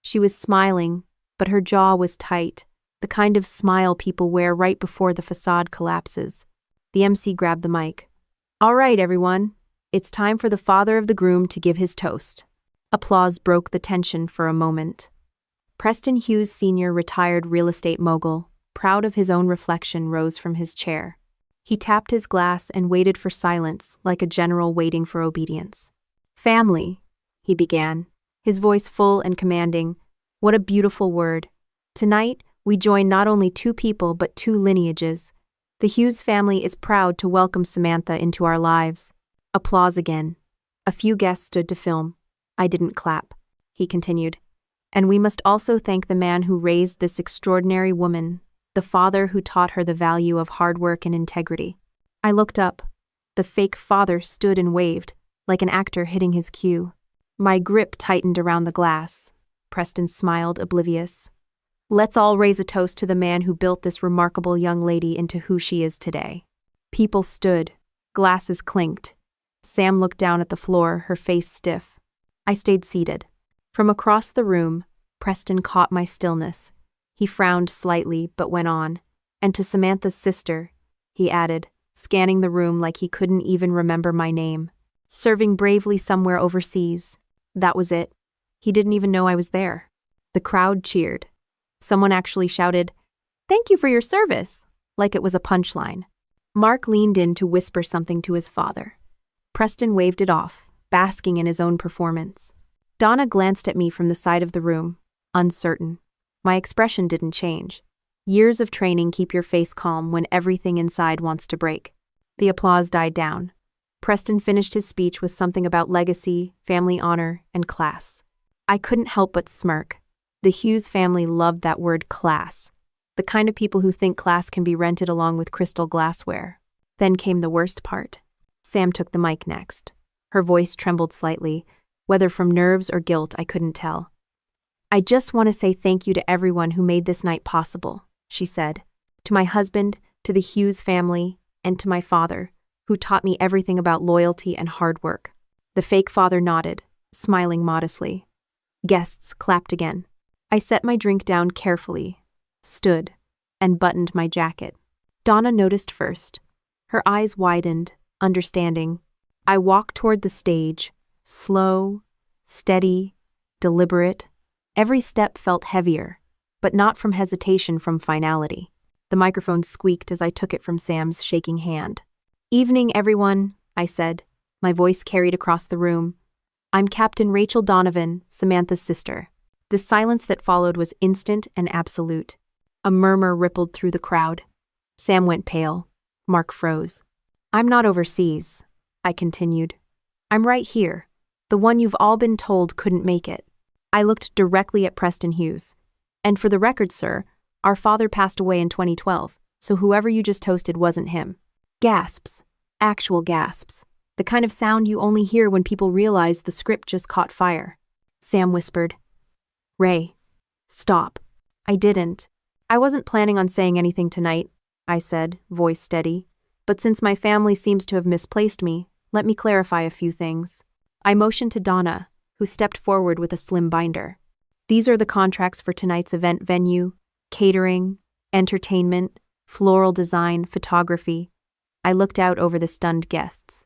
She was smiling, but her jaw was tight, the kind of smile people wear right before the facade collapses. The MC grabbed the mic. "All right, everyone. It's time for the father of the groom to give his toast." Applause broke the tension for a moment. Preston Hughes Sr., retired real estate mogul, proud of his own reflection, rose from his chair. He tapped his glass and waited for silence, like a general waiting for obedience. "Family," he began, his voice full and commanding. What a beautiful word. Tonight, we join not only two people but two lineages. The Hughes family is proud to welcome Samantha into our lives. Applause again. A few guests stood to film. I didn't clap. He continued. "And we must also thank the man who raised this extraordinary woman, the father who taught her the value of hard work and integrity." I looked up. The fake father stood and waved, like an actor hitting his cue. My grip tightened around the glass. Preston smiled, oblivious. "Let's all raise a toast to the man who built this remarkable young lady into who she is today." People stood. Glasses clinked. Sam looked down at the floor, her face stiff. I stayed seated. From across the room, Preston caught my stillness. He frowned slightly, but went on. "And to Samantha's sister," he added, scanning the room like he couldn't even remember my name. "Serving bravely somewhere overseas." That was it. He didn't even know I was there. The crowd cheered. Someone actually shouted, "Thank you for your service," like it was a punchline. Mark leaned in to whisper something to his father. Preston waved it off, basking in his own performance. Donna glanced at me from the side of the room, uncertain. My expression didn't change. Years of training keep your face calm when everything inside wants to break. The applause died down. Preston finished his speech with something about legacy, family honor, and class. I couldn't help but smirk. The Hughes family loved that word, class. The kind of people who think class can be rented along with crystal glassware. Then came the worst part. Sam took the mic next. Her voice trembled slightly, whether from nerves or guilt I couldn't tell. "I just want to say thank you to everyone who made this night possible," she said. "To my husband, to the Hughes family, and to my father, who taught me everything about loyalty and hard work." The fake father nodded, smiling modestly. Guests clapped again. I set my drink down carefully, stood, and buttoned my jacket. Donna noticed first. Her eyes widened, understanding. I walked toward the stage, slow, steady, deliberate. Every step felt heavier, but not from hesitation, from finality. The microphone squeaked as I took it from Sam's shaking hand. "Evening, everyone," I said, my voice carried across the room. "I'm Captain Rachel Donovan, Samantha's sister." The silence that followed was instant and absolute. A murmur rippled through the crowd. Sam went pale. Mark froze. "I'm not overseas," I continued. "I'm right here, the one you've all been told couldn't make it." I looked directly at Preston Hughes. "And for the record, sir, our father passed away in 2012, so whoever you just toasted wasn't him." Gasps. Actual gasps. The kind of sound you only hear when people realize the script just caught fire. Sam whispered, "Ray, stop." I didn't. "I wasn't planning on saying anything tonight," I said, voice steady. "But since my family seems to have misplaced me, let me clarify a few things." I motioned to Donna, who stepped forward with a slim binder. "These are the contracts for tonight's event venue, catering, entertainment, floral design, photography." I looked out over the stunned guests.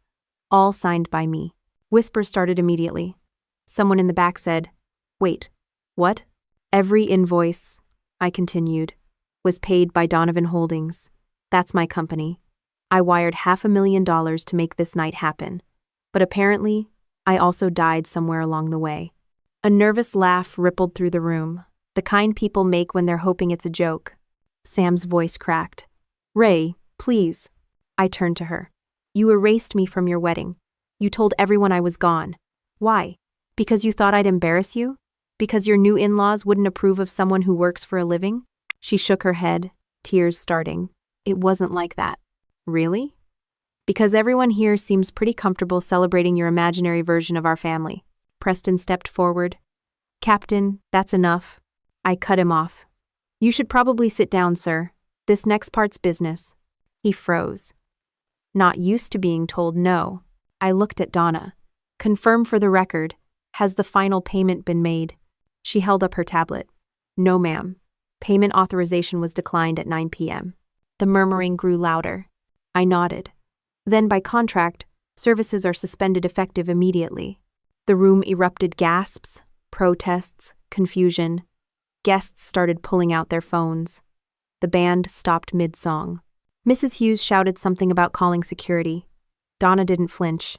All signed by me. Whispers started immediately. Someone in the back said, "Wait, what?" "Every invoice," I continued, "was paid by Donovan Holdings. That's my company. I wired $500,000 to make this night happen. But apparently, I also died somewhere along the way." A nervous laugh rippled through the room, the kind people make when they're hoping it's a joke. Sam's voice cracked. "Ray, please." I turned to her. "You erased me from your wedding. You told everyone I was gone. Why? Because you thought I'd embarrass you? Because your new in-laws wouldn't approve of someone who works for a living?" She shook her head, tears starting. "It wasn't like that." "Really?" "Because everyone here seems pretty comfortable celebrating your imaginary version of our family." Preston stepped forward. "Captain, that's enough." I cut him off. "You should probably sit down, sir. This next part's business." He froze. Not used to being told no. I looked at Donna. "Confirm for the record. Has the final payment been made?" She held up her tablet. "No, ma'am. Payment authorization was declined at 9 p.m. The murmuring grew louder. I nodded. "Then by contract, services are suspended effective immediately." The room erupted gasps, protests, confusion. Guests started pulling out their phones. The band stopped mid-song. Mrs. Hughes shouted something about calling security. Donna didn't flinch.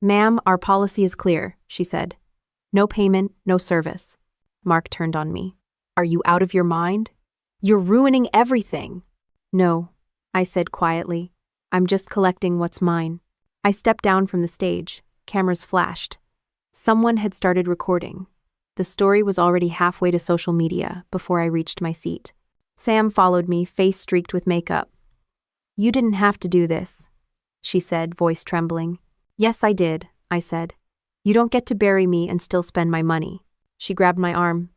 "Ma'am, our policy is clear," she said. "No payment, no service." Mark turned on me. "Are you out of your mind? You're ruining everything." "No," I said quietly. "I'm just collecting what's mine." I stepped down from the stage. Cameras flashed. Someone had started recording. The story was already halfway to social media before I reached my seat. Sam followed me, face streaked with makeup. "You didn't have to do this," she said, voice trembling. "Yes, I did," I said. "You don't get to bury me and still spend my money." She grabbed my arm.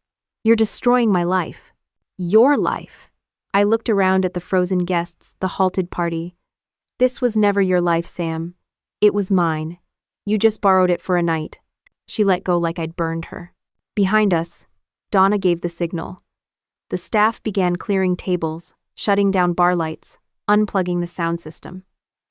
"You're destroying my life." "Your life." I looked around at the frozen guests, the halted party. "This was never your life, Sam. It was mine. You just borrowed it for a night." She let go like I'd burned her. Behind us, Donna gave the signal. The staff began clearing tables, shutting down bar lights, unplugging the sound system.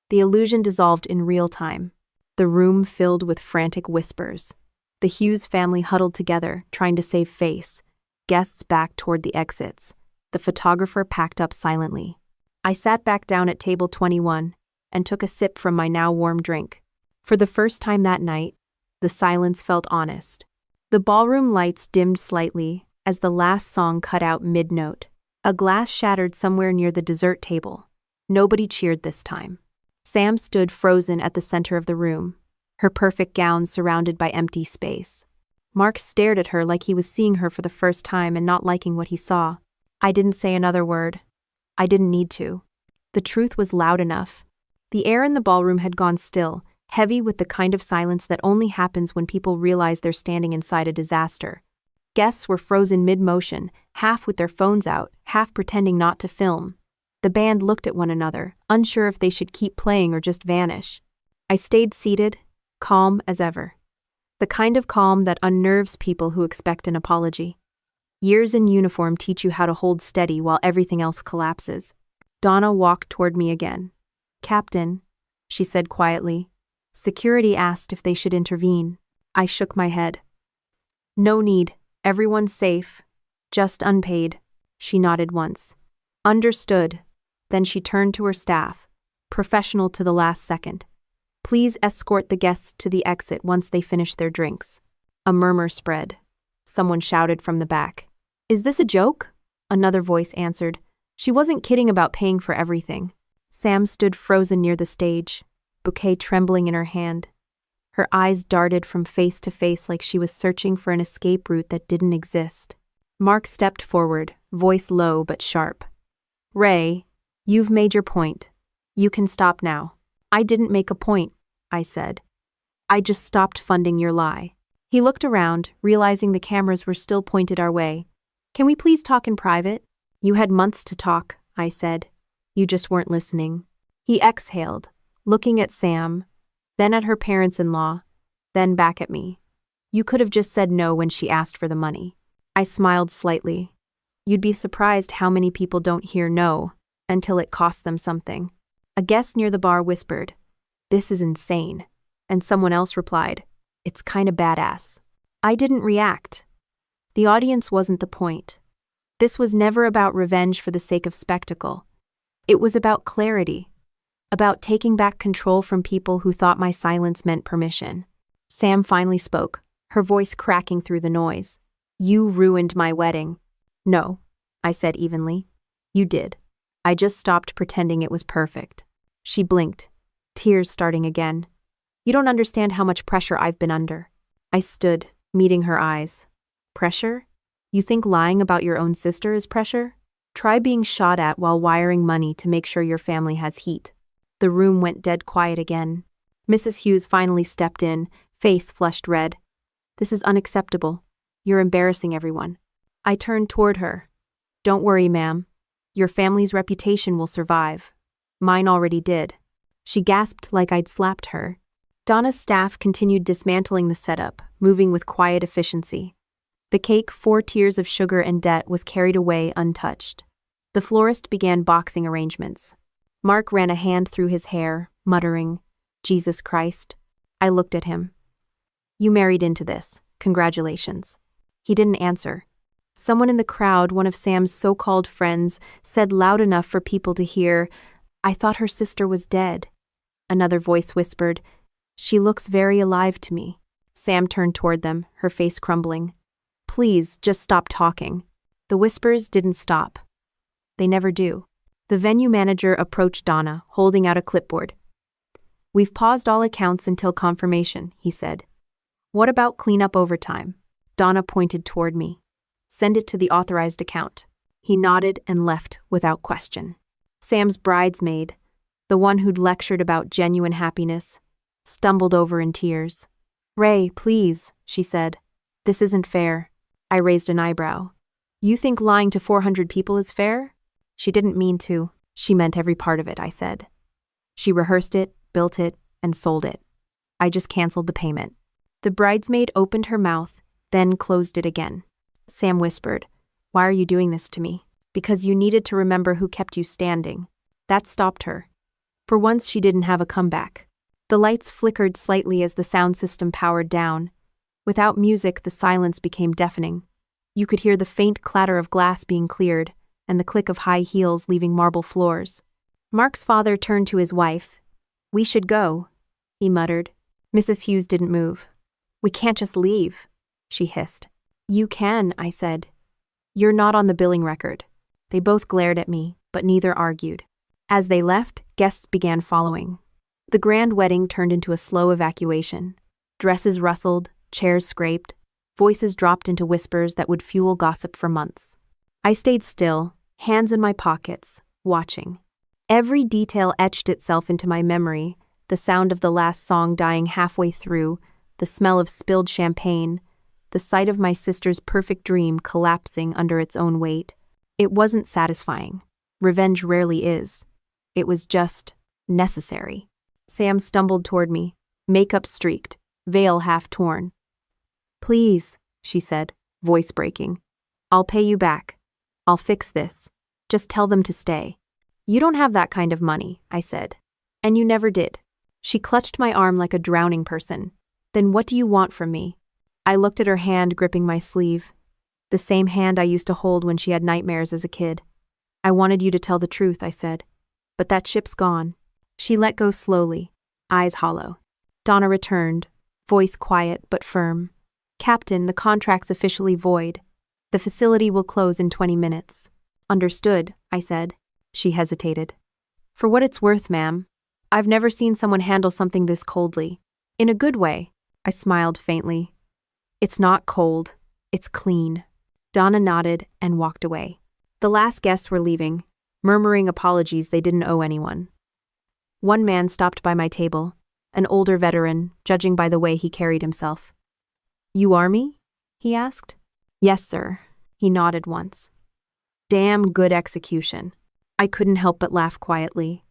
The illusion dissolved in real time. The room filled with frantic whispers. The Hughes family huddled together, trying to save face. Guests backed toward the exits. The photographer packed up silently. I sat back down at table 21 and took a sip from my now warm drink. For the first time that night, the silence felt honest. The ballroom lights dimmed slightly as the last song cut out mid-note. A glass shattered somewhere near the dessert table. Nobody cheered this time. Sam stood frozen at the center of the room, her perfect gown surrounded by empty space. Mark stared at her like he was seeing her for the first time and not liking what he saw. I didn't say another word. I didn't need to. The truth was loud enough. The air in the ballroom had gone still, heavy with the kind of silence that only happens when people realize they're standing inside a disaster. Guests were frozen mid-motion, half with their phones out, half pretending not to film. The band looked at one another, unsure if they should keep playing or just vanish. I stayed seated, calm as ever. The kind of calm that unnerves people who expect an apology. Years in uniform teach you how to hold steady while everything else collapses. Donna walked toward me again. "Captain," she said quietly. "Security asked if they should intervene." I shook my head. "No need. Everyone's safe. Just unpaid." She nodded once. "Understood," Then she turned to her staff, professional to the last second. Please escort the guests to the exit once they finish their drinks. A murmur spread. Someone shouted from the back. Is this a joke? Another voice answered. She wasn't kidding about paying for everything. Sam stood frozen near the stage, bouquet trembling in her hand. Her eyes darted from face to face like she was searching for an escape route that didn't exist. Mark stepped forward, voice low but sharp. Ray, you've made your point. You can stop now. I didn't make a point, I said. I just stopped funding your lie. He looked around, realizing the cameras were still pointed our way. Can we please talk in private? You had months to talk, I said. You just weren't listening. He exhaled, looking at Sam, then at her parents-in-law, then back at me. You could have just said no when she asked for the money. I smiled slightly. You'd be surprised how many people don't hear no until it costs them something. A guest near the bar whispered, "This is insane." And someone else replied, "It's kinda badass." I didn't react. The audience wasn't the point. This was never about revenge for the sake of spectacle. It was about clarity, about taking back control from people who thought my silence meant permission. Sam finally spoke, her voice cracking through the noise. You ruined my wedding. No, I said evenly. You did. I just stopped pretending it was perfect. She blinked, tears starting again. You don't understand how much pressure I've been under. I stood, meeting her eyes. Pressure? You think lying about your own sister is pressure? Try being shot at while wiring money to make sure your family has heat. The room went dead quiet again. Mrs. Hughes finally stepped in, face flushed red. This is unacceptable. You're embarrassing everyone. I turned toward her. Don't worry, ma'am. Your family's reputation will survive. Mine already did. She gasped like I'd slapped her. Donna's staff continued dismantling the setup, moving with quiet efficiency. The cake, 4 tiers of sugar and debt, was carried away untouched. The florist began boxing arrangements. Mark ran a hand through his hair, muttering, Jesus Christ. I looked at him. You married into this. Congratulations. He didn't answer. Someone in the crowd, one of Sam's so-called friends, said loud enough for people to hear, I thought her sister was dead. Another voice whispered, She looks very alive to me. Sam turned toward them, her face crumbling. Please, just stop talking. The whispers didn't stop. They never do. The venue manager approached Donna, holding out a clipboard. We've paused all accounts until confirmation, he said. What about cleanup overtime? Donna pointed toward me. Send it to the authorized account. He nodded and left without question. Sam's bridesmaid, the one who'd lectured about genuine happiness, stumbled over in tears. Ray, please, she said. This isn't fair. I raised an eyebrow. You think lying to 400 people is fair? She didn't mean to. She meant every part of it, I said. She rehearsed it, built it, and sold it. I just canceled the payment. The bridesmaid opened her mouth, then closed it again. Sam whispered, Why are you doing this to me? Because you needed to remember who kept you standing. That stopped her. For once she didn't have a comeback. The lights flickered slightly as the sound system powered down. Without music, the silence became deafening. You could hear the faint clatter of glass being cleared, and the click of high heels leaving marble floors. Mark's father turned to his wife. We should go, he muttered. Mrs. Hughes didn't move. We can't just leave, she hissed. You can, I said. You're not on the billing record. They both glared at me, but neither argued. As they left, guests began following. The grand wedding turned into a slow evacuation. Dresses rustled, chairs scraped, voices dropped into whispers that would fuel gossip for months. I stayed still, hands in my pockets, watching. Every detail etched itself into my memory, the sound of the last song dying halfway through, the smell of spilled champagne, the sight of my sister's perfect dream collapsing under its own weight. It wasn't satisfying. Revenge rarely is. It was just necessary. Sam stumbled toward me, makeup streaked, veil half torn. Please, she said, voice breaking. I'll pay you back. I'll fix this. Just tell them to stay. You don't have that kind of money, I said. And you never did. She clutched my arm like a drowning person. Then what do you want from me? I looked at her hand gripping my sleeve. The same hand I used to hold when she had nightmares as a kid. I wanted you to tell the truth, I said. But that ship's gone. She let go slowly, eyes hollow. Donna returned, voice quiet but firm. Captain, the contract's officially void. The facility will close in 20 minutes. Understood, I said. She hesitated. For what it's worth, ma'am. I've never seen someone handle something this coldly. In a good way, I smiled faintly. It's not cold, it's clean. Donna nodded and walked away. The last guests were leaving, murmuring apologies they didn't owe anyone. One man stopped by my table, an older veteran, judging by the way he carried himself. You Army? He asked. Yes, sir. He nodded once. Damn good execution. I couldn't help but laugh quietly.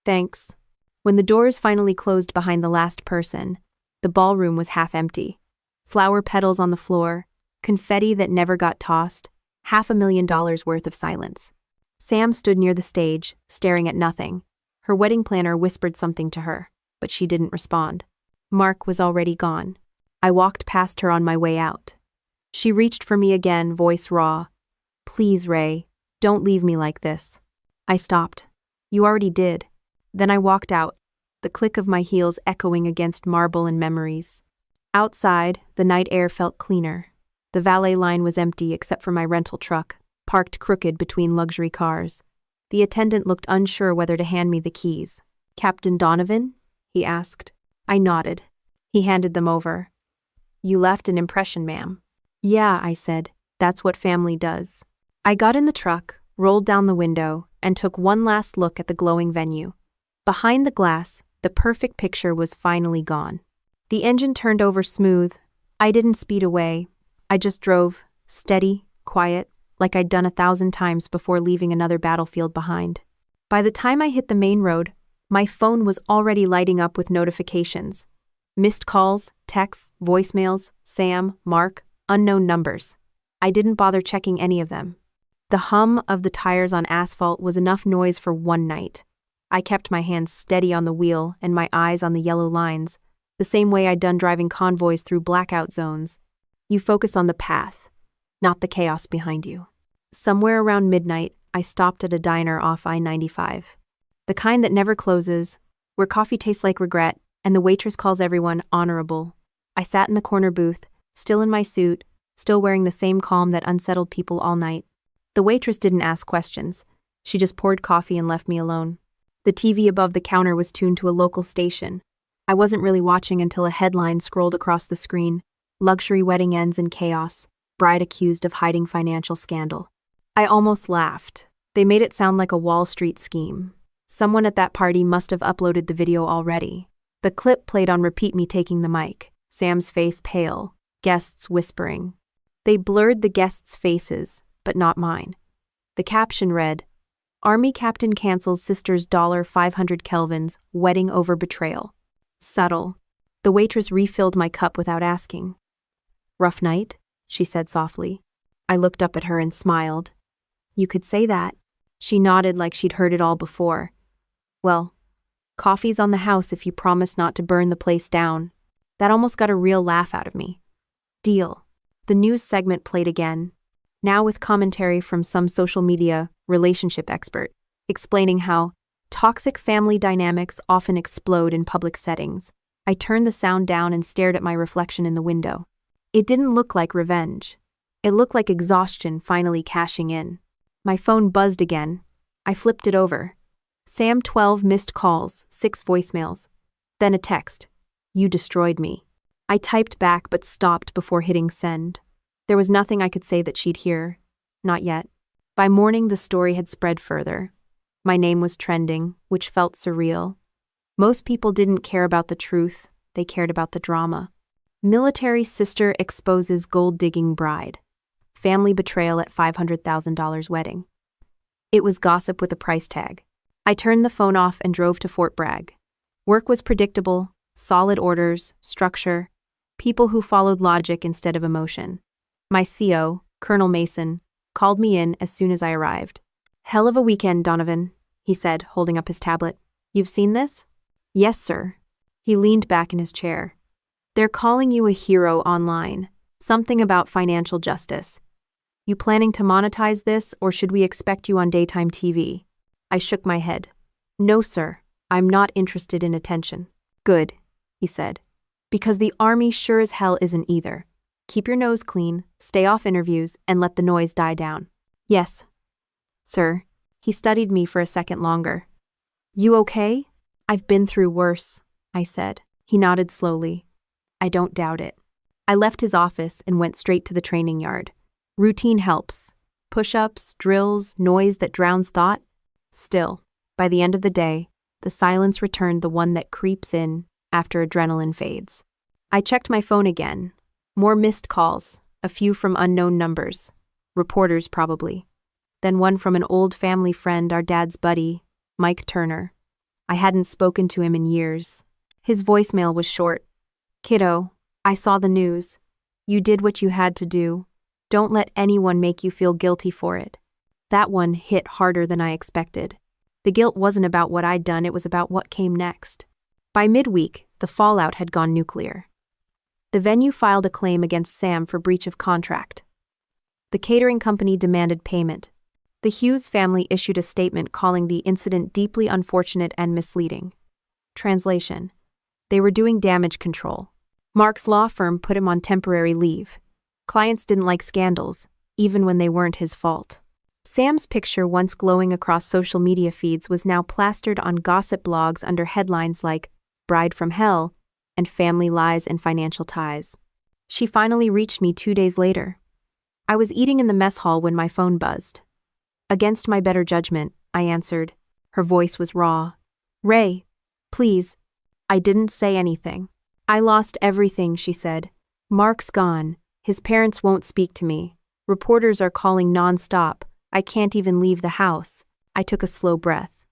Thanks. When the doors finally closed behind the last person, the ballroom was half empty. Flower petals on the floor, confetti that never got tossed, $500,000 worth of silence. Sam stood near the stage, staring at nothing. Her wedding planner whispered something to her, but she didn't respond. Mark was already gone. I walked past her on my way out. She reached for me again, voice raw. Please, Ray, don't leave me like this. I stopped. You already did. Then I walked out, the click of my heels echoing against marble and memories. Outside, the night air felt cleaner. The valet line was empty except for my rental truck, parked crooked between luxury cars. The attendant looked unsure whether to hand me the keys. Captain Donovan? He asked. I nodded. He handed them over. You left an impression, ma'am. Yeah, I said. That's what family does. I got in the truck, rolled down the window, and took one last look at the glowing venue. Behind the glass, the perfect picture was finally gone. The engine turned over smooth. I didn't speed away. I just drove, steady, quiet, like I'd done 1,000 times before leaving another battlefield behind. By the time I hit the main road, my phone was already lighting up with notifications. Missed calls, texts, voicemails, Sam, Mark, unknown numbers. I didn't bother checking any of them. The hum of the tires on asphalt was enough noise for one night. I kept my hands steady on the wheel and my eyes on the yellow lines, the same way I'd done driving convoys through blackout zones. You focus on the path, not the chaos behind you. Somewhere around midnight, I stopped at a diner off I-95. The kind that never closes, where coffee tastes like regret, and the waitress calls everyone honorable. I sat in the corner booth, still in my suit, still wearing the same calm that unsettled people all night. The waitress didn't ask questions. She just poured coffee and left me alone. The TV above the counter was tuned to a local station. I wasn't really watching until a headline scrolled across the screen. Luxury wedding ends in chaos. Bride accused of hiding financial scandal. I almost laughed. They made it sound like a Wall Street scheme. Someone at that party must have uploaded the video already. The clip played on repeat, me taking the mic, Sam's face pale, guests whispering. They blurred the guests' faces, but not mine. The caption read, Army Captain cancels sister's $500 Kelvins, wedding over betrayal. Subtle. The waitress refilled my cup without asking. Rough night? She said softly. I looked up at her and smiled. You could say that. She nodded like she'd heard it all before. Well, coffee's on the house if you promise not to burn the place down. That almost got a real laugh out of me. Deal. The news segment played again, now with commentary from some social media relationship expert, explaining how toxic family dynamics often explode in public settings. I turned the sound down and stared at my reflection in the window. It didn't look like revenge. It looked like exhaustion finally cashing in. My phone buzzed again. I flipped it over. Sam, 12 missed calls, 6 voicemails. Then a text. You destroyed me. I typed back but stopped before hitting send. There was nothing I could say that she'd hear. Not yet. By morning, the story had spread further. My name was trending, which felt surreal. Most people didn't care about the truth. They cared about the drama. Military sister exposes gold-digging bride. Family betrayal at $500,000 wedding. It was gossip with a price tag. I turned the phone off and drove to Fort Bragg. Work was predictable, solid orders, structure, people who followed logic instead of emotion. My CO, Colonel Mason, called me in as soon as I arrived. Hell of a weekend, Donovan, he said, holding up his tablet. You've seen this? Yes, sir. He leaned back in his chair. They're calling you a hero online. Something about financial justice. You planning to monetize this, or should we expect you on daytime TV? I shook my head. No, sir, I'm not interested in attention. Good, he said. Because the army sure as hell isn't either. Keep your nose clean, stay off interviews, and let the noise die down. Yes, sir. He studied me for a second longer. You okay? I've been through worse, I said. He nodded slowly. I don't doubt it. I left his office and went straight to the training yard. Routine helps. Push-ups, drills, noise that drowns thought. Still, by the end of the day, the silence returned, the one that creeps in after adrenaline fades. I checked my phone again. More missed calls, a few from unknown numbers. Reporters, probably. Then one from an old family friend, our dad's buddy, Mike Turner. I hadn't spoken to him in years. His voicemail was short. Kiddo, I saw the news. You did what you had to do. Don't let anyone make you feel guilty for it. That one hit harder than I expected. The guilt wasn't about what I'd done, it was about what came next. By midweek, the fallout had gone nuclear. The venue filed a claim against Sam for breach of contract. The catering company demanded payment. The Hughes family issued a statement calling the incident deeply unfortunate and misleading. Translation: they were doing damage control. Mark's law firm put him on temporary leave. Clients didn't like scandals, even when they weren't his fault. Sam's picture, once glowing across social media feeds, was now plastered on gossip blogs under headlines like Bride from Hell and Family Lies and Financial Ties. She finally reached me 2 days later. I was eating in the mess hall when my phone buzzed. Against my better judgment, I answered. Her voice was raw. Ray, please. I didn't say anything. I lost everything, she said. Mark's gone. His parents won't speak to me. Reporters are calling nonstop. I can't even leave the house. I took a slow breath.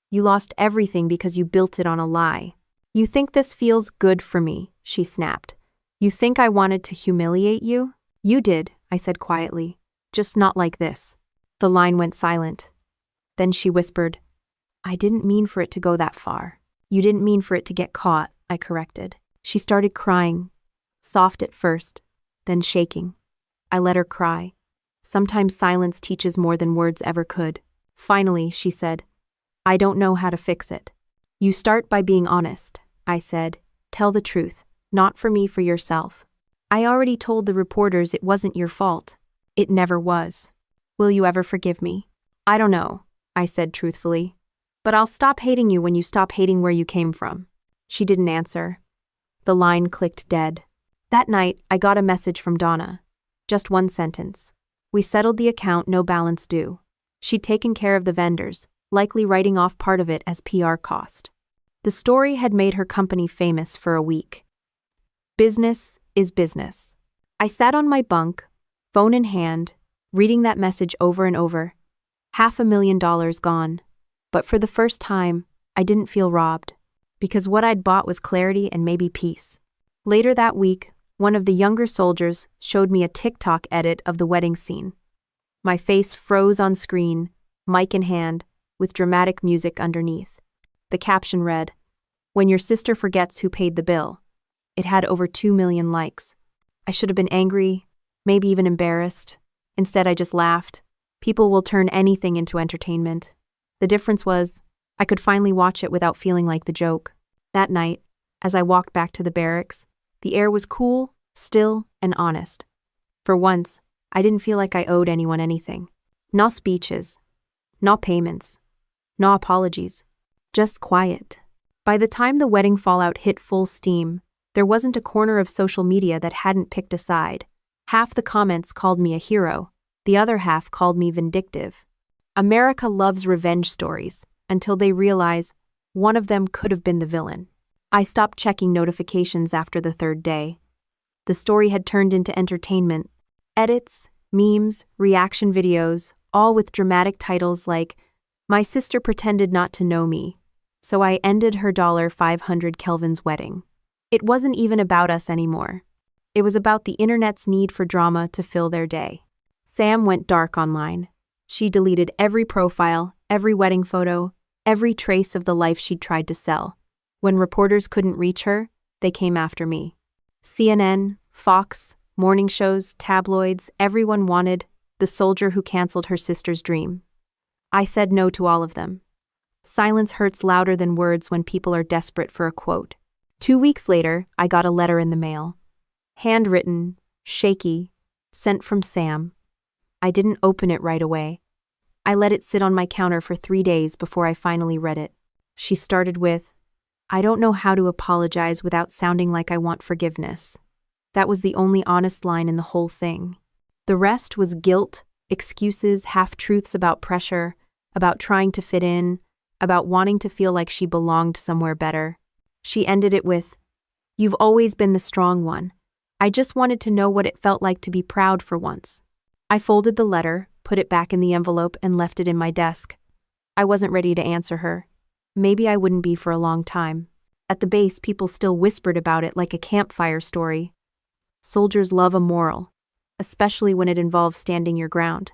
You lost everything because you built it on a lie. You think this feels good for me, she snapped. You think I wanted to humiliate you? You did, I said quietly. Just not like this. The line went silent. Then she whispered, I didn't mean for it to go that far. You didn't mean for it to get caught, I corrected. She started crying, soft at first, then shaking. I let her cry. Sometimes silence teaches more than words ever could. Finally, she said, I don't know how to fix it. You start by being honest, I said. Tell the truth, not for me, for yourself. I already told the reporters it wasn't your fault. It never was. Will you ever forgive me? I don't know, I said truthfully. But I'll stop hating you when you stop hating where you came from. She didn't answer. The line clicked dead. That night, I got a message from Donna. Just one sentence. We settled the account, no balance due. She'd taken care of the vendors, likely writing off part of it as PR cost. The story had made her company famous for a week. Business is business. I sat on my bunk, phone in hand, reading that message over and over. $500,000 gone. But for the first time, I didn't feel robbed, because what I'd bought was clarity and maybe peace. Later that week, one of the younger soldiers showed me a TikTok edit of the wedding scene. My face froze on screen, mic in hand, with dramatic music underneath. The caption read, When your sister forgets who paid the bill. It had over 2 million likes. I should have been angry, maybe even embarrassed. Instead, I just laughed. People will turn anything into entertainment. The difference was, I could finally watch it without feeling like the joke. That night, as I walked back to the barracks, the air was cool, still, and honest. For once, I didn't feel like I owed anyone anything. No speeches, no payments, no apologies, just quiet. By the time the wedding fallout hit full steam, there wasn't a corner of social media that hadn't picked a side. Half the comments called me a hero, the other half called me vindictive. America loves revenge stories, until they realize one of them could have been the villain. I stopped checking notifications after the third day. The story had turned into entertainment. Edits, memes, reaction videos, all with dramatic titles like, My sister pretended not to know me, so I ended her $500 Kelvin's wedding. It wasn't even about us anymore. It was about the internet's need for drama to fill their day. Sam went dark online. She deleted every profile, every wedding photo, every trace of the life she'd tried to sell. When reporters couldn't reach her, they came after me. CNN, Fox, morning shows, tabloids, everyone wanted the soldier who canceled her sister's dream. I said no to all of them. Silence hurts louder than words when people are desperate for a quote. 2 weeks later, I got a letter in the mail. Handwritten, shaky, sent from Sam. I didn't open it right away. I let it sit on my counter for 3 days before I finally read it. She started with, "I don't know how to apologize without sounding like I want forgiveness." That was the only honest line in the whole thing. The rest was guilt, excuses, half-truths about pressure, about trying to fit in, about wanting to feel like she belonged somewhere better. She ended it with, "You've always been the strong one. I just wanted to know what it felt like to be proud for once." I folded the letter, put it back in the envelope, and left it in my desk. I wasn't ready to answer her. Maybe I wouldn't be for a long time. At the base, people still whispered about it like a campfire story. Soldiers love a moral, especially when it involves standing your ground.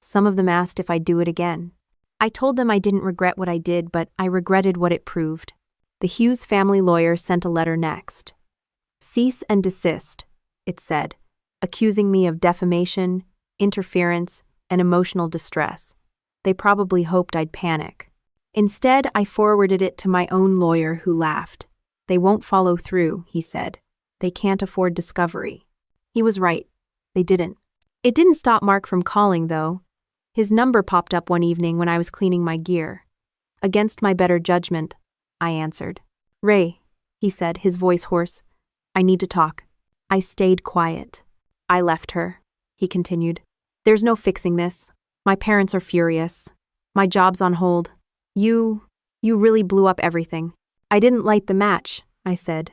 Some of them asked if I'd do it again. I told them I didn't regret what I did, but I regretted what it proved. The Hughes family lawyer sent a letter next. "Cease and desist," it said, accusing me of defamation, interference, and emotional distress. They probably hoped I'd panic. Instead, I forwarded it to my own lawyer, who laughed. "They won't follow through," he said. "They can't afford discovery." He was right. They didn't. It didn't stop Mark from calling, though. His number popped up one evening when I was cleaning my gear. Against my better judgment, I answered. "Ray," he said, his voice hoarse. "I need to talk." I stayed quiet. "I left her," he continued. "There's no fixing this. My parents are furious. My job's on hold. You really blew up everything." "I didn't light the match," I said.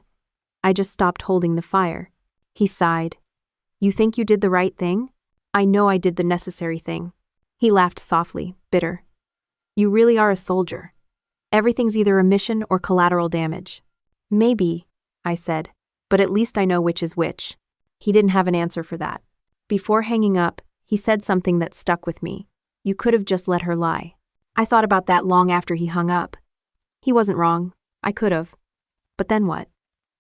"I just stopped holding the fire." He sighed. "You think you did the right thing?" "I know I did the necessary thing." He laughed softly, bitter. "You really are a soldier. Everything's either a mission or collateral damage." "Maybe," I said, "but at least I know which is which." He didn't have an answer for that. Before hanging up, he said something that stuck with me. "You could have just let her lie." I thought about that long after he hung up. He wasn't wrong. I could have. But then what?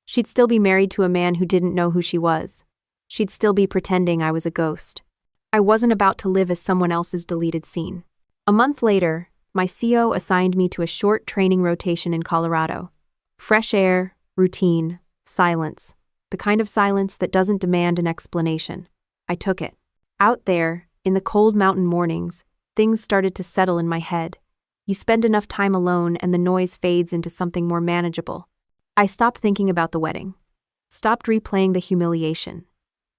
She'd still be married to a man who didn't know who she was. She'd still be pretending I was a ghost. I wasn't about to live as someone else's deleted scene. A month later, my CO assigned me to a short training rotation in Colorado. Fresh air, routine, silence. The kind of silence that doesn't demand an explanation. I took it. Out there, in the cold mountain mornings, things started to settle in my head. You spend enough time alone and the noise fades into something more manageable. I stopped thinking about the wedding. Stopped replaying the humiliation.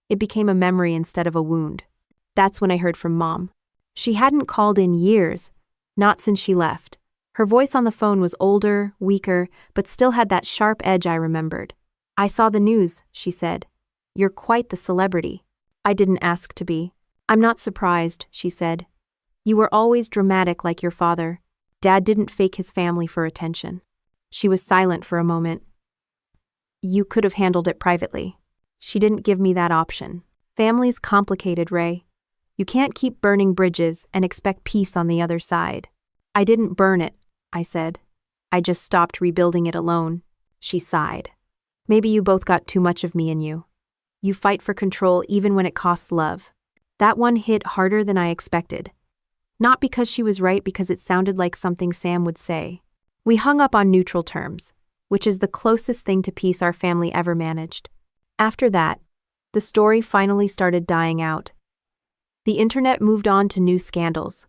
It became a memory instead of a wound. That's when I heard from Mom. She hadn't called in years, not since she left. Her voice on the phone was older, weaker, but still had that sharp edge I remembered. "I saw the news," she said. "You're quite the celebrity." I didn't ask to be. "I'm not surprised," she said. "You were always dramatic like your father. Dad didn't fake his family for attention." She was silent for a moment. "You could have handled it privately." She didn't give me that option. Family's complicated, Ray. You can't keep burning bridges and expect peace on the other side. "I didn't burn it," I said. "I just stopped rebuilding it alone." She sighed. "Maybe you both got too much of me in you. You fight for control even when it costs love." That one hit harder than I expected. Not because she was right, because it sounded like something Sam would say. We hung up on neutral terms, which is the closest thing to peace our family ever managed. After that, the story finally started dying out. The internet moved on to new scandals.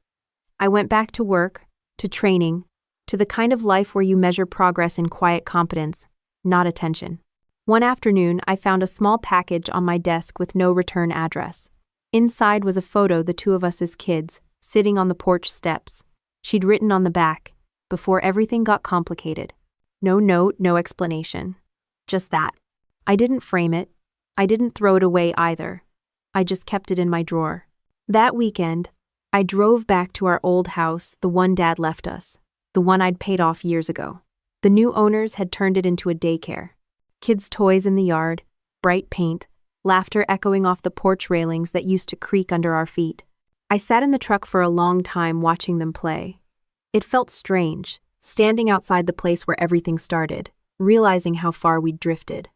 I went back to work, to training, to the kind of life where you measure progress in quiet competence, not attention. One afternoon, I found a small package on my desk with no return address. Inside was a photo, the two of us as kids, sitting on the porch steps. She'd written on the back, "Before everything got complicated." No note, no explanation. Just that. I didn't frame it. I didn't throw it away either. I just kept it in my drawer. That weekend, I drove back to our old house, the one Dad left us, the one I'd paid off years ago. The new owners had turned it into a daycare. Kids' toys in the yard, bright paint, laughter echoing off the porch railings that used to creak under our feet. I sat in the truck for a long time watching them play. It felt strange, standing outside the place where everything started, realizing how far we'd drifted.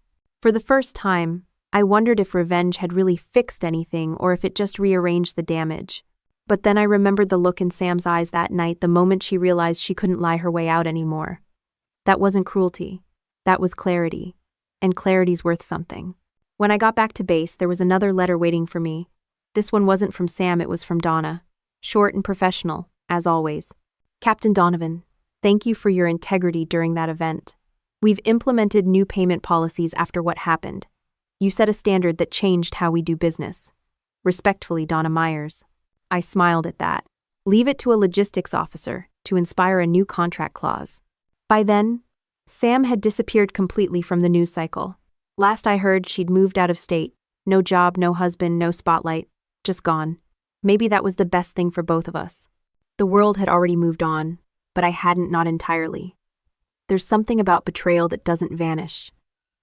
For the first time, I wondered if revenge had really fixed anything or if it just rearranged the damage. But then I remembered the look in Sam's eyes that night, the moment she realized she couldn't lie her way out anymore. That wasn't cruelty. That was clarity. And clarity's worth something. When I got back to base, there was another letter waiting for me. This one wasn't from Sam, it was from Donna. Short and professional, as always. Captain Donovan, thank you for your integrity during that event. We've implemented new payment policies after what happened. You set a standard that changed how we do business. Respectfully, Donna Myers. I smiled at that. Leave it to a logistics officer to inspire a new contract clause. By then, Sam had disappeared completely from the news cycle. Last I heard, she'd moved out of state. No job, no husband, no spotlight. Just gone. Maybe that was the best thing for both of us. The world had already moved on, but I hadn't, not entirely. There's something about betrayal that doesn't vanish.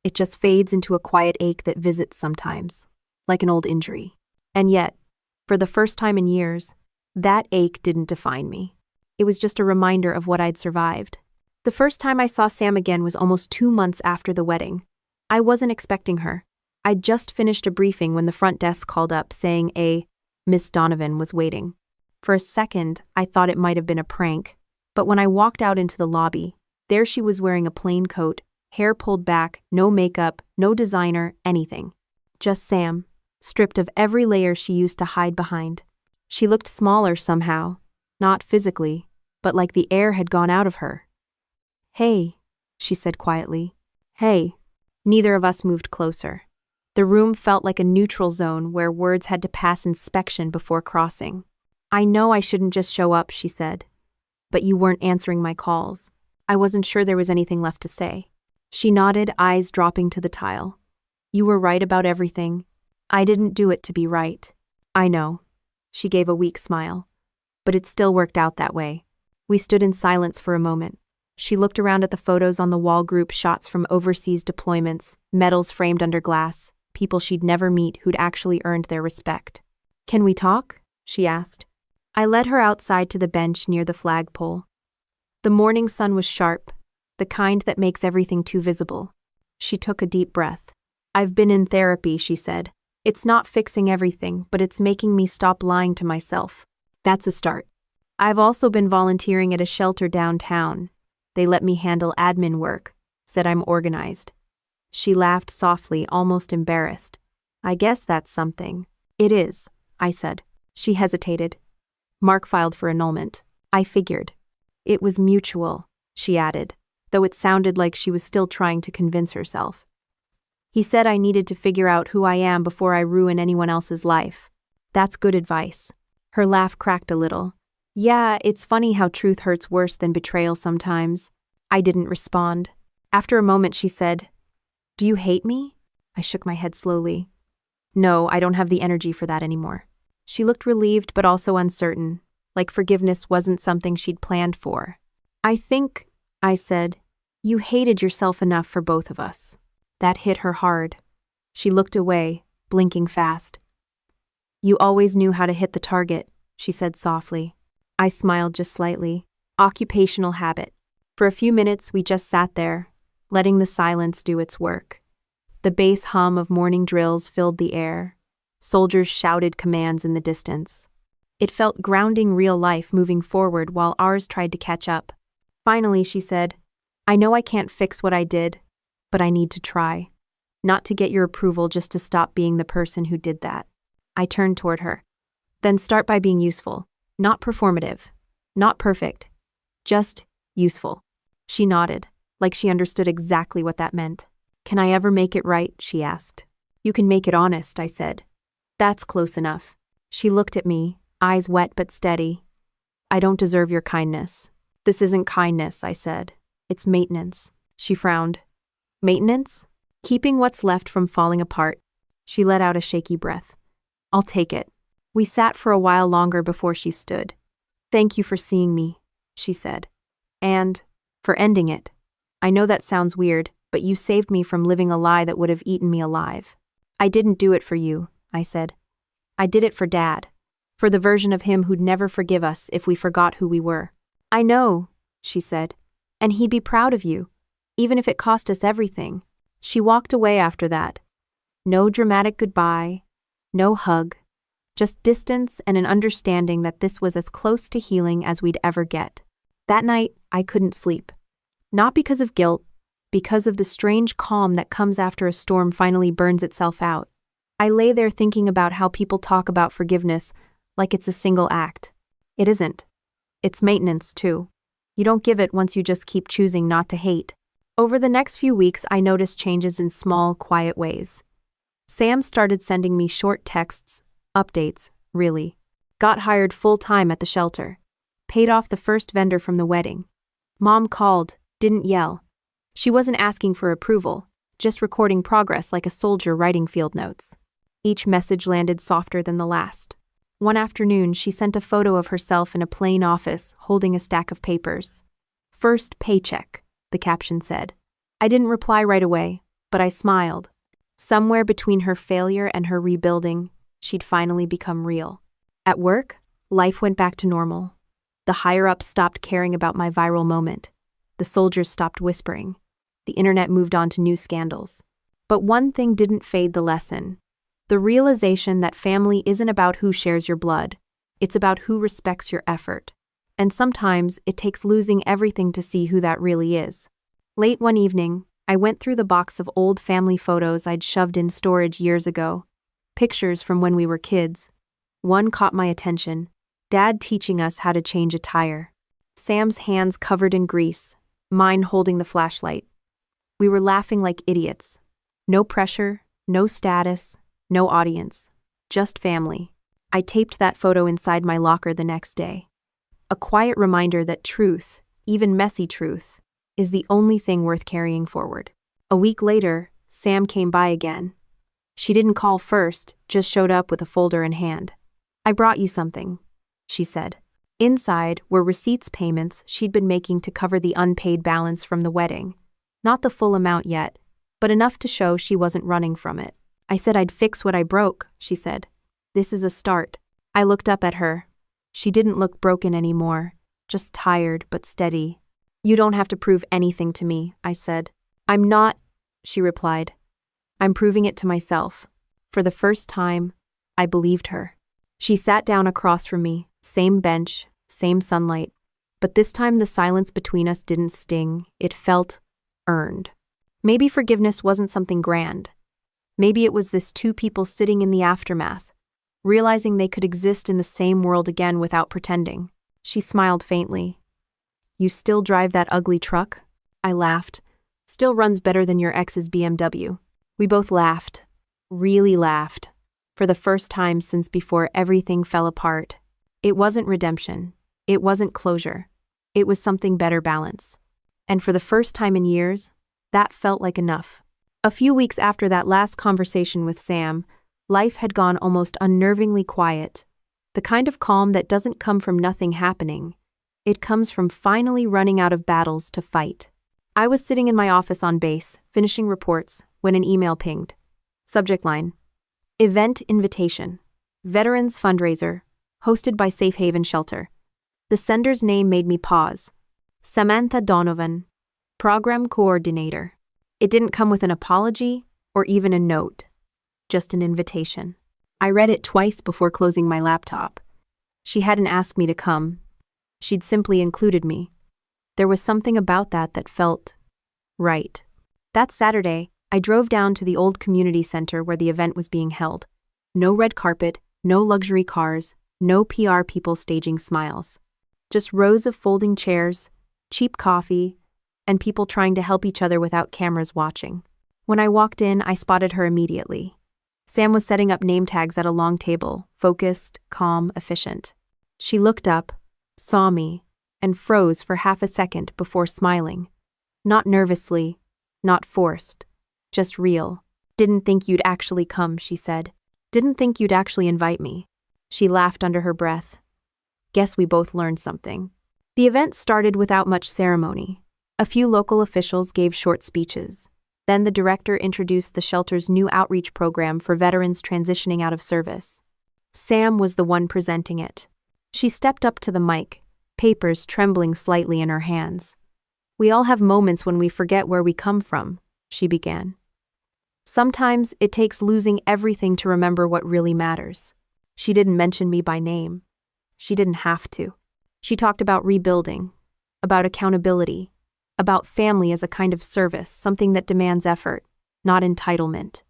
It just fades into a quiet ache that visits sometimes, like an old injury. And yet, for the first time in years, that ache didn't define me. It was just a reminder of what I'd survived. The first time I saw Sam again was almost 2 months after the wedding. I wasn't expecting her. I'd just finished a briefing when the front desk called up saying Miss Donovan was waiting. For a second, I thought it might have been a prank, but when I walked out into the lobby, there she was wearing a plain coat, hair pulled back, no makeup, no designer, anything. Just Sam, stripped of every layer she used to hide behind. She looked smaller somehow, not physically, but like the air had gone out of her. "Hey," she said quietly. "Hey." Neither of us moved closer. The room felt like a neutral zone where words had to pass inspection before crossing. "I know I shouldn't just show up," she said. "But you weren't answering my calls. I wasn't sure there was anything left to say." She nodded, eyes dropping to the tile. "You were right about everything. I didn't do it to be right." "I know." She gave a weak smile. "But it still worked out that way." We stood in silence for a moment. She looked around at the photos on the wall, group shots from overseas deployments, medals framed under glass, people she'd never meet who'd actually earned their respect. "Can we talk?" she asked. I led her outside to the bench near the flagpole. The morning sun was sharp, the kind that makes everything too visible. She took a deep breath. "I've been in therapy," she said. "It's not fixing everything, but it's making me stop lying to myself. That's a start. I've also been volunteering at a shelter downtown. They let me handle admin work, said I'm organized." She laughed softly, almost embarrassed. "I guess that's something." "It is," I said. She hesitated. "Mark filed for annulment." I figured. "It was mutual," she added, though it sounded like she was still trying to convince herself. "He said I needed to figure out who I am before I ruin anyone else's life." "That's good advice." Her laugh cracked a little. "Yeah, it's funny how truth hurts worse than betrayal sometimes." I didn't respond. After a moment she said, "Do you hate me?" I shook my head slowly. "No, I don't have the energy for that anymore." She looked relieved but also uncertain, like forgiveness wasn't something she'd planned for. "I think," I said, "you hated yourself enough for both of us." That hit her hard. She looked away, blinking fast. "You always knew how to hit the target," she said softly. I smiled just slightly. Occupational habit. For a few minutes we just sat there, letting the silence do its work. The bass hum of morning drills filled the air. Soldiers shouted commands in the distance. It felt grounding, real life moving forward while ours tried to catch up. Finally she said, "I know I can't fix what I did, but I need to try. Not to get your approval, just to stop being the person who did that." I turned toward her. "Then start by being useful. Not performative. Not perfect. Just useful." She nodded, like she understood exactly what that meant. "Can I ever make it right?" she asked. "You can make it honest," I said. "That's close enough." She looked at me, eyes wet but steady. "I don't deserve your kindness." "This isn't kindness," I said. "It's maintenance." She frowned. "Maintenance?" "Keeping what's left from falling apart." She let out a shaky breath. "I'll take it." We sat for a while longer before she stood. "Thank you for seeing me," she said. "And for ending it. I know that sounds weird, but you saved me from living a lie that would have eaten me alive." "I didn't do it for you," I said. "I did it for Dad. For the version of him who'd never forgive us if we forgot who we were." "I know," she said. "And he'd be proud of you, even if it cost us everything." She walked away after that. No dramatic goodbye, no hug, Just distance and an understanding that this was as close to healing as we'd ever get. That night, I couldn't sleep. Not because of guilt, because of the strange calm that comes after a storm finally burns itself out. I lay there thinking about how people talk about forgiveness like it's a single act. It isn't. It's maintenance, too. You don't give it once you just keep choosing not to hate. Over the next few weeks, I noticed changes in small, quiet ways. Sam started sending me short texts, updates, really. Got hired full-time at the shelter. Paid off the first vendor from the wedding. Mom called, didn't yell. She wasn't asking for approval, just recording progress like a soldier writing field notes. Each message landed softer than the last. One afternoon, she sent a photo of herself in a plain office, holding a stack of papers. "First paycheck," the caption said. I didn't reply right away, but I smiled. Somewhere between her failure and her rebuilding, she'd finally become real. At work, life went back to normal. The higher-ups stopped caring about my viral moment. The soldiers stopped whispering. The internet moved on to new scandals. But one thing didn't fade the lesson. The realization that family isn't about who shares your blood. It's about who respects your effort. And sometimes it takes losing everything to see who that really is. Late one evening, I went through the box of old family photos I'd shoved in storage years ago. Pictures from when we were kids. One caught my attention. Dad teaching us how to change a tire. Sam's hands covered in grease, mine holding the flashlight. We were laughing like idiots. No pressure, no status, no audience. Just family. I taped that photo inside my locker the next day. A quiet reminder that truth, even messy truth, is the only thing worth carrying forward. A week later, Sam came by again. She didn't call first, just showed up with a folder in hand. "I brought you something," she said. Inside were receipts payments she'd been making to cover the unpaid balance from the wedding. Not the full amount yet, but enough to show she wasn't running from it. "I said I'd fix what I broke," she said. "This is a start." I looked up at her. She didn't look broken anymore, just tired but steady. "You don't have to prove anything to me," I said. "I'm not," she replied. "I'm proving it to myself." For the first time, I believed her. She sat down across from me, same bench, same sunlight. But this time the silence between us didn't sting, it felt earned. Maybe forgiveness wasn't something grand. Maybe it was this two people sitting in the aftermath, realizing they could exist in the same world again without pretending. She smiled faintly. "You still drive that ugly truck?" I laughed. "Still runs better than your ex's BMW." We both laughed. Really laughed. For the first time since before everything fell apart. It wasn't redemption. It wasn't closure. It was something better balance. And for the first time in years, that felt like enough. A few weeks after that last conversation with Sam, life had gone almost unnervingly quiet. The kind of calm that doesn't come from nothing happening. It comes from finally running out of battles to fight. I was sitting in my office on base, finishing reports, when an email pinged. Subject line: Event invitation. Veterans fundraiser, hosted by Safe Haven Shelter. The sender's name made me pause. Samantha Donovan, program coordinator. It didn't come with an apology or even a note, just an invitation. I read it twice before closing my laptop. She hadn't asked me to come. She'd simply included me. There was something about that that felt right. That Saturday, I drove down to the old community center where the event was being held. No red carpet, no luxury cars, no PR people staging smiles. Just rows of folding chairs, cheap coffee, and people trying to help each other without cameras watching. When I walked in, I spotted her immediately. Sam was setting up name tags at a long table, focused, calm, efficient. She looked up, saw me, and froze for half a second before smiling. Not nervously, not forced, just real. "Didn't think you'd actually come," she said. "Didn't think you'd actually invite me." She laughed under her breath. Guess we both learned something. The event started without much ceremony. A few local officials gave short speeches. Then the director introduced the shelter's new outreach program for veterans transitioning out of service. Sam was the one presenting it. She stepped up to the mic, papers trembling slightly in her hands. "We all have moments when we forget where we come from," she began. "Sometimes it takes losing everything to remember what really matters." She didn't mention me by name. She didn't have to. She talked about rebuilding, about accountability, about family as a kind of service, something that demands effort, not entitlement.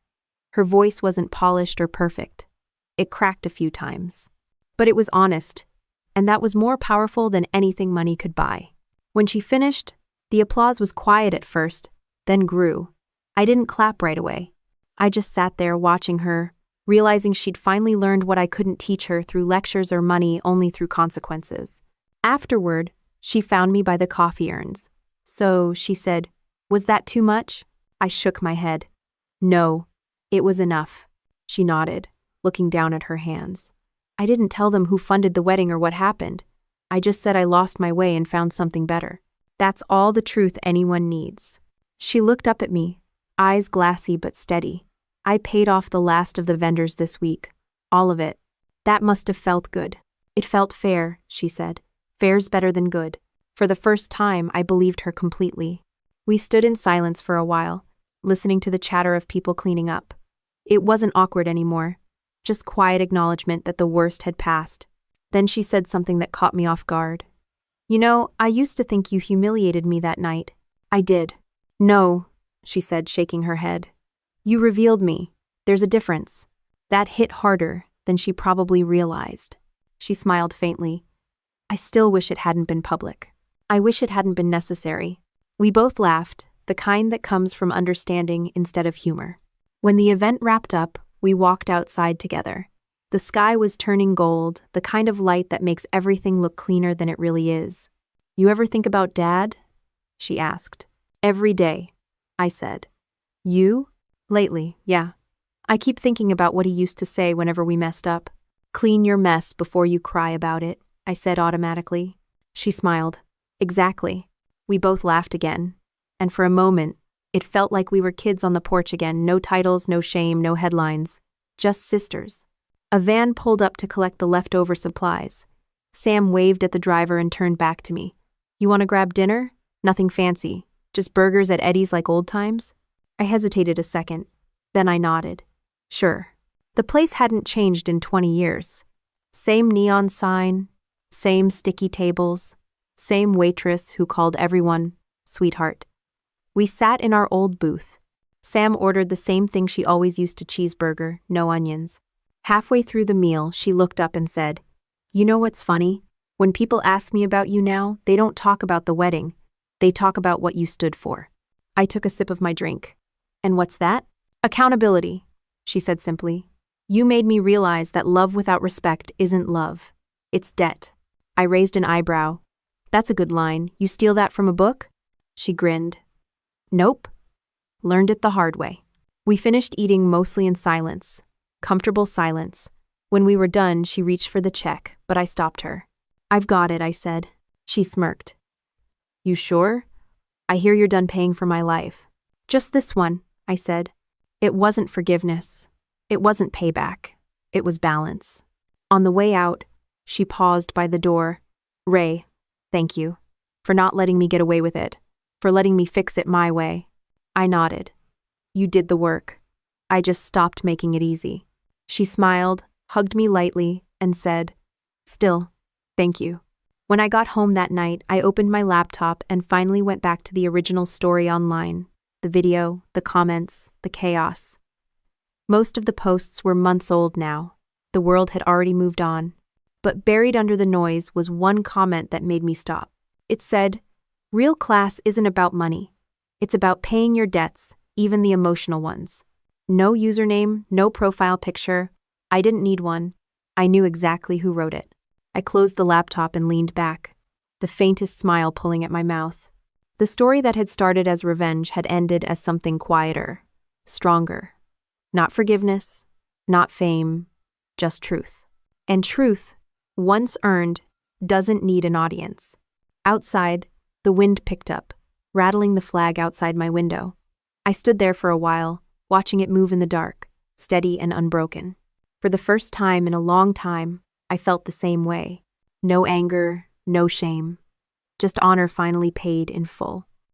Her voice wasn't polished or perfect. It cracked a few times. But it was honest, and that was more powerful than anything money could buy. When she finished, the applause was quiet at first, then grew. I didn't clap right away. I just sat there watching her, realizing she'd finally learned what I couldn't teach her through lectures or money, only through consequences. Afterward, she found me by the coffee urns. So, she said, "Was that too much?" I shook my head. "No, it was enough." She nodded, looking down at her hands. "I didn't tell them who funded the wedding or what happened. I just said I lost my way and found something better. That's all the truth anyone needs." She looked up at me, eyes glassy but steady. "I paid off the last of the vendors this week. All of it. That must have felt good." "It felt fair," she said. "Fair's better than good." For the first time, I believed her completely. We stood in silence for a while, listening to the chatter of people cleaning up. It wasn't awkward anymore, just quiet acknowledgement that the worst had passed. Then she said something that caught me off guard. "You know, I used to think you humiliated me that night." "I did." "No," she said, shaking her head. "You revealed me. There's a difference." That hit harder than she probably realized. She smiled faintly. "I still wish it hadn't been public. I wish it hadn't been necessary." We both laughed, the kind that comes from understanding instead of humor. When the event wrapped up, we walked outside together. The sky was turning gold, the kind of light that makes everything look cleaner than it really is. "You ever think about Dad?" she asked. "Every day," I said. "You?" "Lately, yeah. I keep thinking about what he used to say whenever we messed up. 'Clean your mess before you cry about it,' I said automatically. She smiled. "Exactly." We both laughed again. And for a moment, it felt like we were kids on the porch again, no titles, no shame, no headlines. Just sisters. A van pulled up to collect the leftover supplies. Sam waved at the driver and turned back to me. "You want to grab dinner? Nothing fancy. Just burgers at Eddie's like old times?" I hesitated a second. Then I nodded. Sure. The place hadn't changed in 20 years. Same neon sign, same sticky tables, same waitress who called everyone sweetheart. We sat in our old booth. Sam ordered the same thing she always used to: cheeseburger, no onions. Halfway through the meal, she looked up and said, "You know what's funny? When people ask me about you now, they don't talk about the wedding. They talk about what you stood for." I took a sip of my drink. "And what's that?" "Accountability," she said simply. "You made me realize that love without respect isn't love. It's debt." I raised an eyebrow. "That's a good line. You steal that from a book?" She grinned. "Nope. Learned it the hard way." We finished eating mostly in silence. Comfortable silence. When we were done, she reached for the check, but I stopped her. "I've got it," I said. She smirked. "You sure? I hear you're done paying for my life." "Just this one," I said. It wasn't forgiveness. It wasn't payback. It was balance. On the way out, she paused by the door. "Ray, thank you. For not letting me get away with it. For letting me fix it my way." I nodded. "You did the work. I just stopped making it easy." She smiled, hugged me lightly, and said, "Still, thank you." When I got home that night, I opened my laptop and finally went back to the original story online. The video, the comments, the chaos. Most of the posts were months old now. The world had already moved on. But buried under the noise was one comment that made me stop. It said, "Real class isn't about money. It's about paying your debts, even the emotional ones." No username, no profile picture. I didn't need one. I knew exactly who wrote it. I closed the laptop and leaned back, the faintest smile pulling at my mouth. The story that had started as revenge had ended as something quieter, stronger. Not forgiveness, not fame, just truth. And truth, once earned, doesn't need an audience. Outside, the wind picked up, rattling the flag outside my window. I stood there for a while, watching it move in the dark, steady and unbroken. For the first time in a long time, I felt the same way. No anger, no shame. Just honor finally paid in full.